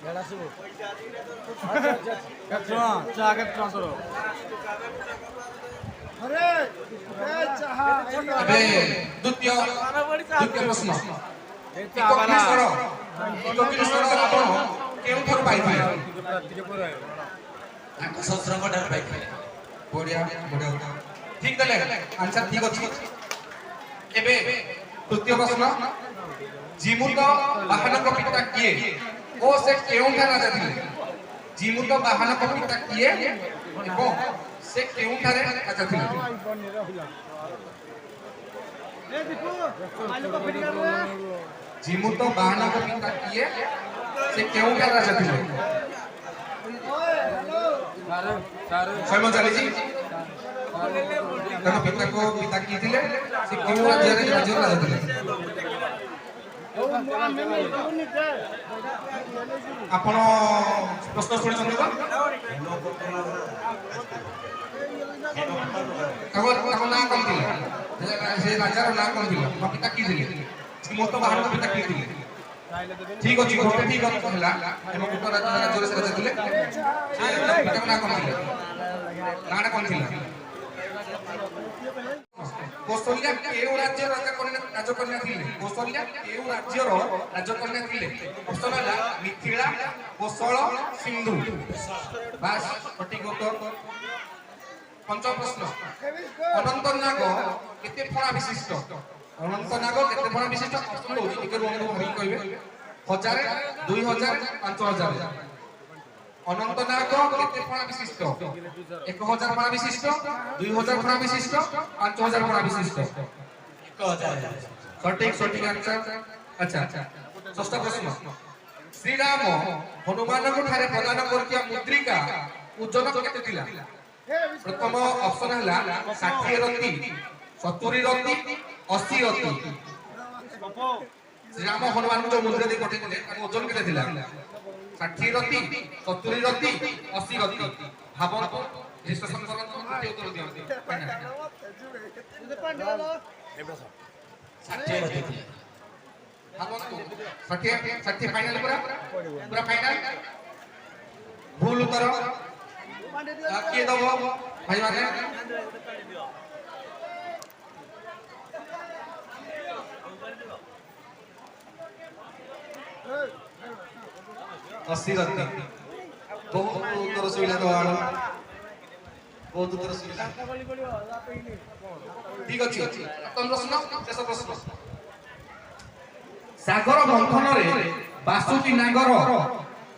[SPEAKER 8] बेड़ा सुबो केतना चागे ट्रांसफर अरे ए चाहा
[SPEAKER 5] अबे द्वितीय प्रश्न कपिलेश्वर आपण केउ थर पाइथिले
[SPEAKER 6] शस्त्र कटार पाइथिले
[SPEAKER 5] बढ़िया बढ़िया ठीक देले आंसर ठीक अछि एबे तृतीय प्रश्न जीमुत वाहनक पिता किए ओ से केउठा राजा थिले जीमुत वाहनक पिता किए एवं से केउठा रे राजा थिले
[SPEAKER 8] ए दीपू आलू को फिट कर रे
[SPEAKER 5] जीमुत वाहनक पिता किए से केउठा राजा थिले समय चली जी तनो पिता को पिता की थिले से केउ राज्य रे राजा थिले आपण प्रश्न सुनि छथि को तको ना कोन थिले से राजा रो ना कोन थिले पिता की थिले मोत बाहर को पिता की थिले ठीक अछि गोटे ठीक हला एम गोटे राज्य से राजा थिले से पिता को ना कोन थिले नाडा कोन थिले कौशल्या केउ राज्य राजकन्या थिले कौशल्या केउ राज्य रो राजकन्या थिले प्रश्न हला मिथिला कौशल सिंधु बस सठिक उत्तर पंचम प्रश्न अनंत नाग केते फणा विशिष्ट अनंत नाग केते फणा विशिष्ट ऑप्शन होची टिके रोंग भाई कहबे 1000 2000 5000 अनंत नाग केते फणा विशिष्ट 1000 फणा विशिष्ट 2000 फणा विशिष्ट 5000 फणा विशिष्ट
[SPEAKER 6] 1000
[SPEAKER 5] सठिक आंसर अच्छा षष्ठ प्रश्न श्री राम हनुमान को ठारे प्रदान करतिया मुद्रिका ओजन केते थिला प्रथम ऑप्शन हला 60 रति 70 रति 80 रति श्री राम हनुमान को जो मुद्रा दे पठे थिले ओजन केते थिला 60 रति 70 रति 80 रति भाबन को डिस्कशन करन के उत्तर दियंती
[SPEAKER 6] 60 रति
[SPEAKER 5] भाबन को 60 फाइनल पूरा फाइनल भूल उत्तर किए दबो भाई माने 80 रति बहुत उत्तर सुविधा दवाण बहुत उत्तर सुविधा ठीक अछि प्रथम प्रश्न शेष प्रश्न सागर मंथन रे बासुकी नागर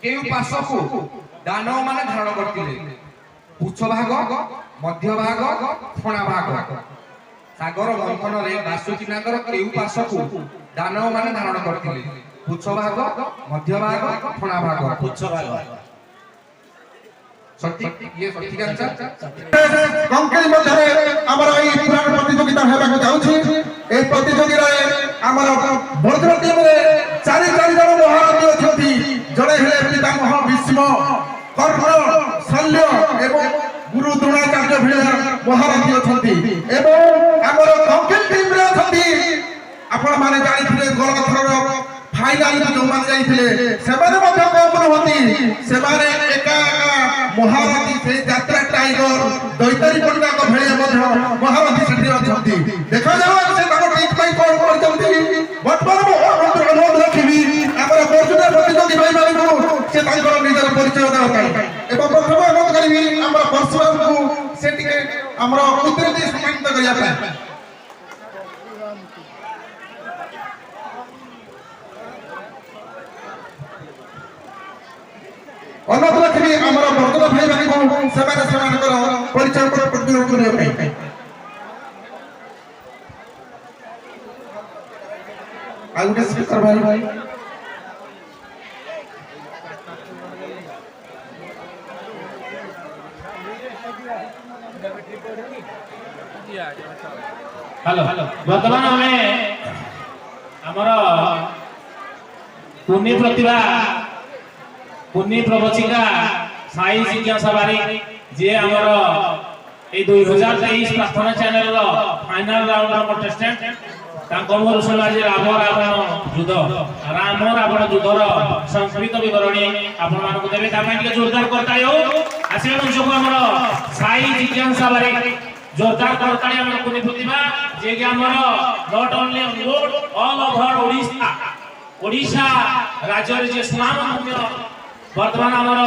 [SPEAKER 5] केउ पासकु दानव माने धारण करथिले ପୁଚ୍ଛ ଭାଗ ମଧ୍ୟ ଭାଗ ଫଣା ଭାଗ ସାଗର ମନ୍ଥନରେ ବାସୁକିନାଥର କେଉଁ ପାର୍ଶ୍ୱକୁ ଦାନବମାନେ ଧାରଣ କରିଥିଲେ? ପୁଚ୍ଛ ଭାଗ ମଧ୍ୟ ଭାଗ ଫଣା ଭାଗ।
[SPEAKER 6] ପୁଚ୍ଛ ଭାଗ।
[SPEAKER 5] ସଠିକ ଇଏ ସଠିକ ଆନ୍ସର।
[SPEAKER 3] କଙ୍କେଳି ମଧ୍ୟରେ ଆମର ଏଇ ପୁରାଣ ପ୍ରତିଯୋଗିତା ହେବାକୁ ଯାଉଛି। এই ପ୍ରତିଯୋଗିତାରେ ଆମର ବଜ୍ର ଟିମରେ ଚାରି ଜଣ ମହାରଥୀ ଅଛନ୍ତି। ଜଣେ ହେଲେ ପିତାମହ ଭୀଷ୍ମ, କର୍ଣ୍ଣ, ଶଲ୍ୟ ଏବଂ ଗୁରୁ ଦ୍ରୋଣାଚାର୍ଯ୍ୟ ଭଳିଆ ମହାରଥୀ ଅଛନ୍ତି। ଏବଂ ଆମର କଙ୍କେଳି ଟିମରେ ଅଛନ୍ତି ଆପଣମାନେ ଜାଣିଥିବେ ଗଳଥରର ଫାଇନାଲକୁ ଯେଉଁମାନେ ଯାଇଥିଲେ ସେମାନେ ମଧ୍ୟ କମ୍ ନୁହନ୍ତି। ସେମାନେ ଏକା ମହାରଥୀ ସେଇ ଯାତ୍ରା ଟାଇଗର ଦୈତାରୀ ପଣ୍ଡାଙ୍କ ଭଳିଆ ମଧ୍ୟ ମହାରଥୀ ସେଠି ଅଛନ୍ତି। ଦେଖାଯାଉ ସେ ତାଙ୍କ ଟିମ୍ ପାଇଁ କଣ କରିଛନ୍ତି। ବର୍ତ୍ତମାନ ମୁଁ ଅନୁରୋଧ ରଖିବି ଆମର ବର୍ଜୁନ ପ୍ରତିଯୋଗୀ ଭାଇମାନଙ୍କୁ ସେ ତାଙ୍କର ନିଜର ପରିଚୟ ଦେବା ପାଇଁ ଏବଂ ପ୍ରଥମେ ଅନୁରୋଧ କରିବି ଆମର ପରଶୁରାମଙ୍କୁ ସେ ଟିକେ ଆମର ଉତ୍ତରଟି ସମ୍ମାନିତ କରିବା ପାଇଁ। ଅନୁରୋଧ ରଖିବି ଆମର ବର୍ଜୁନ ଭାଇମାନଙ୍କୁ ସେମାନେ ସେମାନଙ୍କର ପରିଚୟ ପ୍ରତିନିଧିତ୍ୱ କରିବା ପାଇଁ। ଆଉ ଗୋଟେ ସ୍ପିକର ଭାଇ
[SPEAKER 1] हेलो वर्तमान आमे हमर पुण्य प्रतिभा पुण्य प्रवचिका साई जिज्ञासा बारिक जे हमर ए 2023 प्रार्थना चैनल रो फाइनल राउंड रो कंटेस्टेंट तांको मोर समाज राम रावण युद्ध राम रावण युद्धर संस्कृत विवरणी आपण मान को देबे तामे के जोरदार करताय हो आसे मंचको हमर साई जिज्ञासा बारिक जोरदार करताय हमर पुण्य प्रतिभा जे कि हमर not only all over Odisha राज्य जे सुनाम धन्य वर्तमान हमर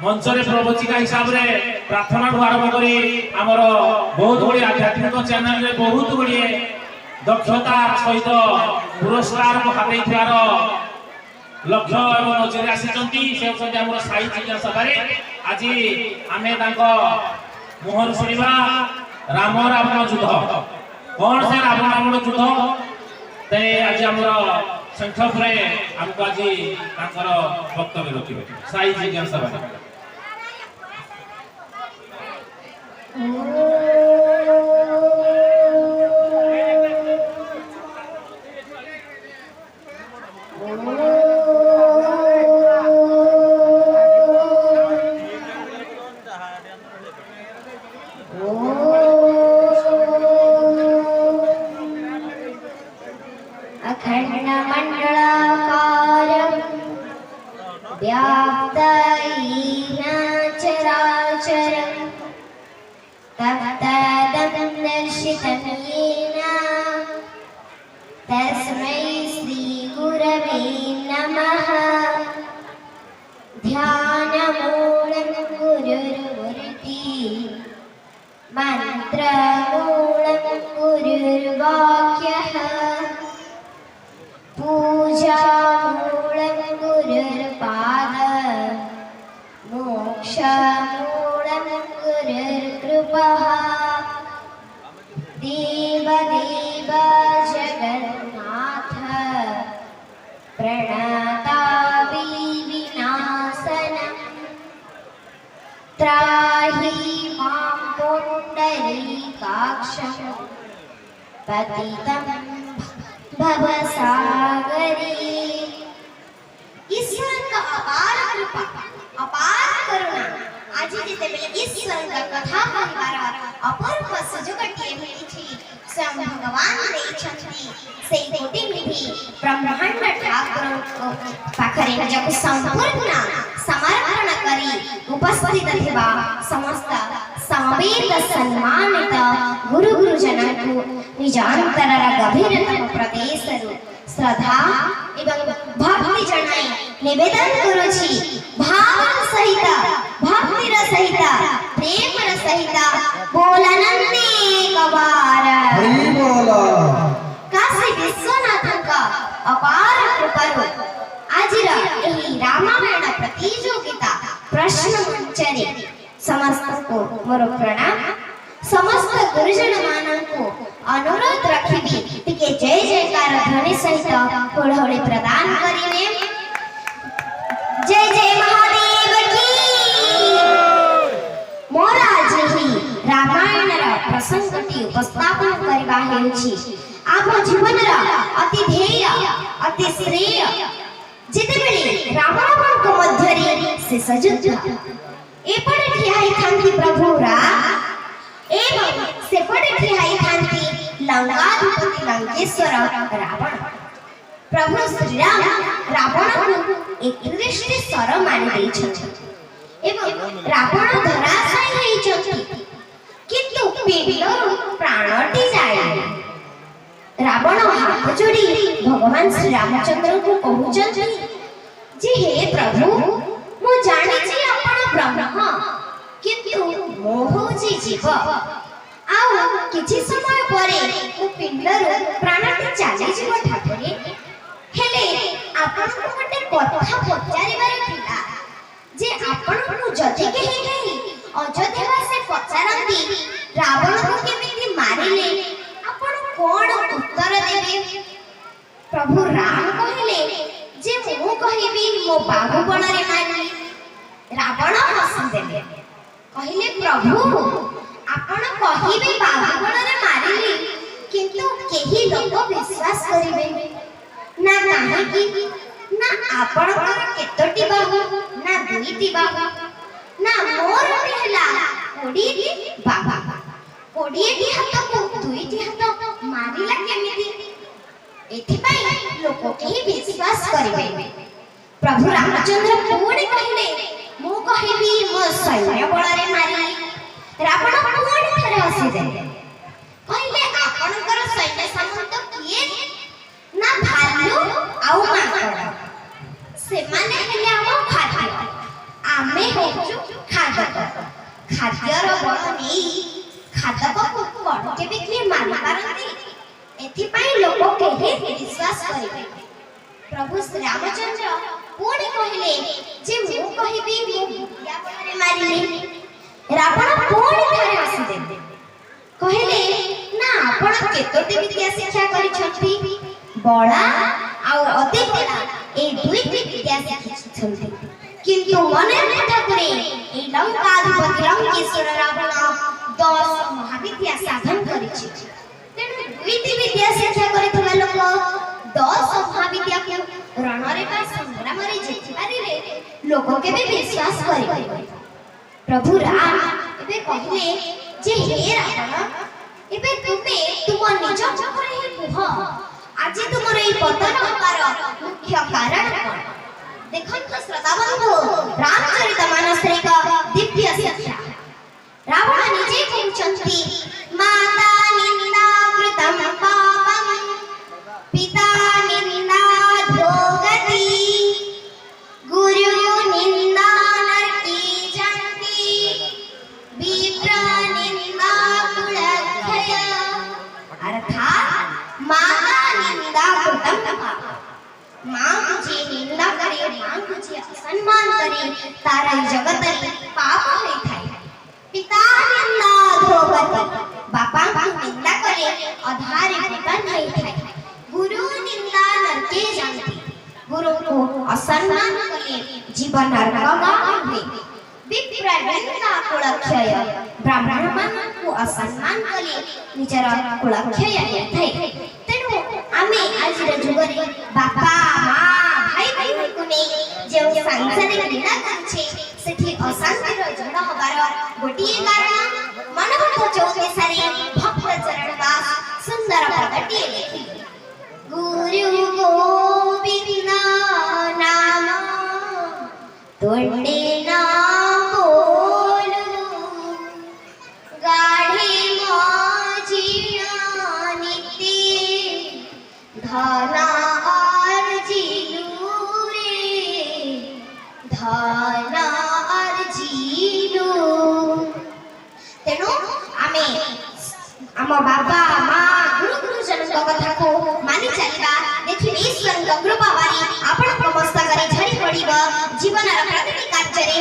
[SPEAKER 1] मंचरे प्रवचिका हिसाब रे प्रार्थना आरंभ करी हमर बहुत बड़ी आध्यात्मिक चैनल रे बहुत बड़ी दक्षता सहित पुरस्कार को हाते थियार लक्ष्य एवं नजर आसीचंती से होचंती हमर साई जिज्ञासा बारे आज आमे तांको मोहर सुनिबा राम रावण युद्ध कौन से राम रावण युद्ध ते आज हमर संक्षेप रे हमको आज तांकर वक्तव्य रखिबे साई जिज्ञासा बारे।
[SPEAKER 9] अखंड मंडलाकारं व्याप्तयेन चराचरं तत्तदं दर्शितं येन तस्मै श्रीगुरवे नमः। ध्यानमूलं गुरुर्मूर्ति मंत्रमूलं गुरुर्वाक्यः पूजामूलं गुरुर्पाद मोक्षमूलं गुरुर्कृपः। देवदेव जगन्नाथ प्रणतापि विनाशनम् त्राहि मां पुण्डरीकाक्षं पतितं भवसागरे। ईश्वर का अपार कृपा अपार करुणा आज जेतेबेले ईश्वर का कथा कहबार अपूर्व सुजोगटिए मिलिछि स्वयं भगवान देइछन्ति सेई प्रतिनिधि ब्रह्मांड ठाकुर पाखरे निजको संपूर्ण समर्पण करी उपस्थित थिबा समस्त समवेत सम्मानित गुरु गुरुजनଙ୍କୁ निज अंतरर गभीरतम प्रदेशरु श्रद्धा एवं भक्ति जनाई निवेदन करूछि भावन सहित भक्तिर सहित प्रेमर सहित बोलनंदी कबार
[SPEAKER 3] हरि बोल।
[SPEAKER 9] काशी विश्वनाथक अपार कृपारु आजिर एही रामायण प्रतियोगिता प्रश्न मंचरे समस्त मोर प्रणाम समस्त गुरुजन माननको अनुरोध रखिबी टिके जय जयकार ध्वनि सहित होळहोळी प्रदान करिवे। जय जय महादेव की। मोर आज ही रामायण प्रसंगटी उपस्थापन करबा हेउछि आम जीवन अति ध्येय अति श्रेय जेतेबेले राम रावण को मध्यरे शेष युद्ध एपटे ठियाई थांती प्रभु राम एवं सेपटे ठियाई थांती लंकाधिपति लंकेश्वर रावण। प्रभु श्री राम रावण को एक दृष्टि सर मानि दैछथि एवं रावण धराशायी हेइछथि किंतु पिंडरु प्राणटी जाय। रावण हाथ जोड़ी भगवान श्री रामचंद्र को कहउछथि जे हे प्रभु मु जानि छी आपण ब्रह्म किंतु मोहजी जीव आउ किछि समय परे मु पिंडरु प्राणटी चाली जीव ठाकुरे हेले आपण को मते कथा पचारिबार थिला जे आपण को जदि केहि केहि अयोध्यावासी पचारंती रावण को केमिति मारिले आपण कोन उत्तर देबे। प्रभु राम कहिले जे मु कहिबी मो बाहुबल रे मारी। रावण हसी देले कहिले प्रभु आपण कहिबे बाहुबल रे मारिली किंतु केही लोक विश्वास करिबे ना काहेकि ना आपण केतोटी बाहु ना दुईटी बाहु ना मोर हेला कोडीटी बाबा कोडीटी हाथ को दुईटी हाथ मारिला केमिति एथिपाई लोक केही विश्वास करिबे। प्रभु रामचंद्र पुणी कहिले मु कहिबी मो सैन्य बल रे मारिली। रावण पुणी थरे हसी देले कहिले आपनकर सैन्य सामंत किए ना भालू आउ माकड़ से माने हेले हम खाद्य आमे होचु खादक खाद्यर बल नै खादक को कोन के बिक्री मान पारंती एथिपाई लोक केही विश्वास करिबे। प्रभु श्री रामचंद्र पुणी कहिले जे मु कहिबी मु भूतिया बल रे मारिली। रावण पुणी थरे हसी देले कहिले ना आपण केतोटी विद्या शिक्षा करिछथि बड़ा आउ अति बड़ा ए दुईटी विद्या शिखिछथि किंतु मने ठाकुरे ए लंकाधिपति लंकेश्वर रावण 10 महाविद्या साधन करिछि तेनु दुईटी विद्या शिक्षा करितला लोक 10 महाविद्या को रणरे का संग्राम रे जितिबारी रे लोक केबे विश्वास करिबे। प्रभु राम एबे कहिले जे हे रावण एबे तुमे तुम निज चक्रे ही कुह आज तुमर ए पतन हबार मुख्य कारण कोन। देखंत श्रोता बंधु रामचरितमानस रे का दिव्य शिक्षा रावण निजे कहउछंती माता निंदा कृतम पापम पिता निंदा भोगति गुरु निंदा नरकी जंती विप्र निंदा कुलक्षय अर्थात माता निंदा कृतम पाप मां मुझे निंदा करे मां मुझे सम्मान करे तारा जगत रे पाप होई थाय। पिता निंदा भोगति बापा को निंदा करे अधारे विपन्न होई थाय। गुरु निंदा नरके जानती गुरु को असम्मान करे जीवन नरक हुए। विप्र निंदा कुलक्षय ब्राह्मण मान को असम्मान करे निजर कुलक्षय थाय। तेनु आमे आज रे जुगरे बापा मां भाई भाई को नै जे सांसारिक लीला करछे सेठी अशांति रो जड़ हबार गोटिए कारण मनोहर चौदेसारे भक्त चरण दास सुंदर पदटी लिखि गुरु गोविंद नाम तोंडे ना बोलू गाढ़े मजिया नित्य धना अर्जिलू रे धना अर्जिलू। तेणु आमे आम बाबा माँ गुरु गुरुजन कथा को मानि चलिबा देखि ईश्वर कृपा बारी आपण समस्त करे झड़ी पड़िबा जीवन रा प्रत्येक कार्य रे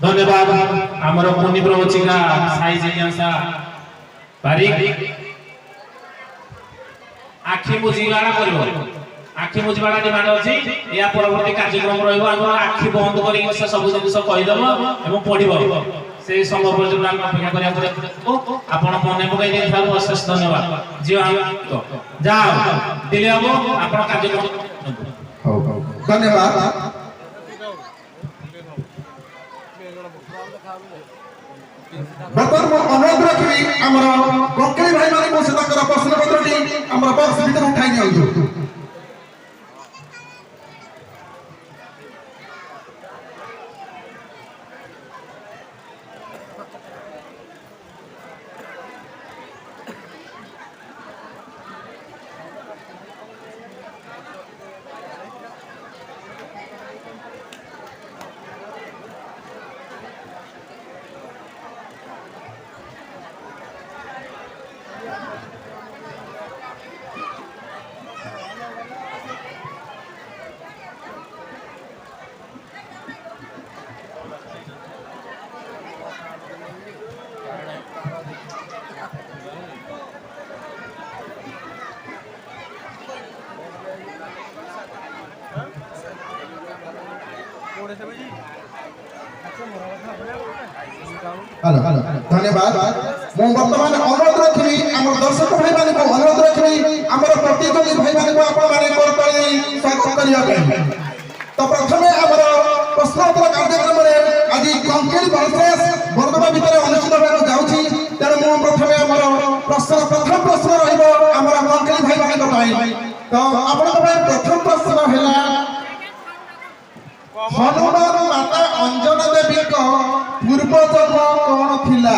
[SPEAKER 1] धन्यवाद आमर मुनि प्रवचिका साई जिज्ञासा बारिक आखि मुजिबाड़ा करिवो आखि मुजिबाड़ा डिमांड अछि या परवर्ती कार्यक्रम रहइबो हम आखि बंद करि से सब जिनिस कहि देबो एवं पढिबो से समय पर्यंत हम अपेक्षा करिया पड़े आपण मने पकई दे थारु अशेष धन्यवाद जी हम जाओ दिले हम आपण कार्यक्रम
[SPEAKER 3] धन्यवाद बर्तमान अनुरोध रखी आमर कंकड़ी भाई मान से प्रश्न पत्र आमर बक्स भीतर उठाई दिखाई हेलो धन्यवाद मु वर्तमान अनुरोध रखी आम दर्शक भाई मान को अनुरोध रखी आम प्रतिद्वंदी भाई मान को आपण माने स्वागत करने तो प्रथमे आम प्रश्नोत्तर कार्यक्रम में आज कंकेल वर्सेस बरगमा भितर अनुष्ठित होगा जाउछि तेणु मु प्रथमे आम प्रथम प्रश्न रहिबो आम कंकेल भाई मान को तो आपण प्रथम प्रश्न हैला हनुमान माता अंजना देवी को पूर्व जन्म कौन थिला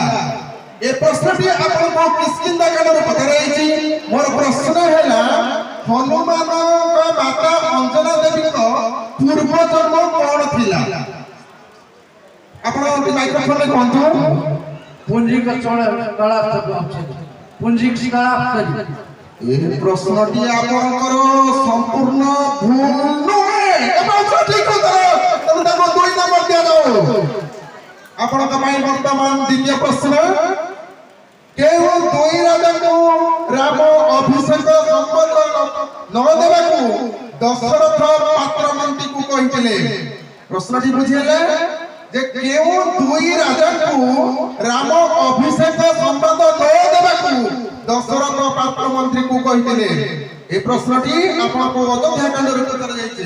[SPEAKER 3] ए प्रश्नटी आपन को किसकिंदा कानर पकड़ाइछि मोर प्रश्न हैला हनुमान का माता अंजना देवी को पूर्व जन्म कौन थिला आपन माइक्रोफोन में कहंतु
[SPEAKER 5] पूंजी का कला पूंजी की कला
[SPEAKER 3] ए प्रश्नटी आपनकर संपूर्ण भूल नहे एबा ठीक उत्तर तब तक 2 नंबर दिया जाओ आपण कमाई वर्तमान द्वितीय प्रश्न केउ दुई राजा को राम अभिषेक संपन्न न देबाकू दशरथ पात्र मंत्री को कहितले प्रश्नटी बुझिले जे केउ दुई राजा को राम अभिषेक संपन्न न देबाकू दशरथ पात्र मंत्री को कहितले ए प्रश्नटी आपण को अयोध्या कांड रे उत्तर जायछि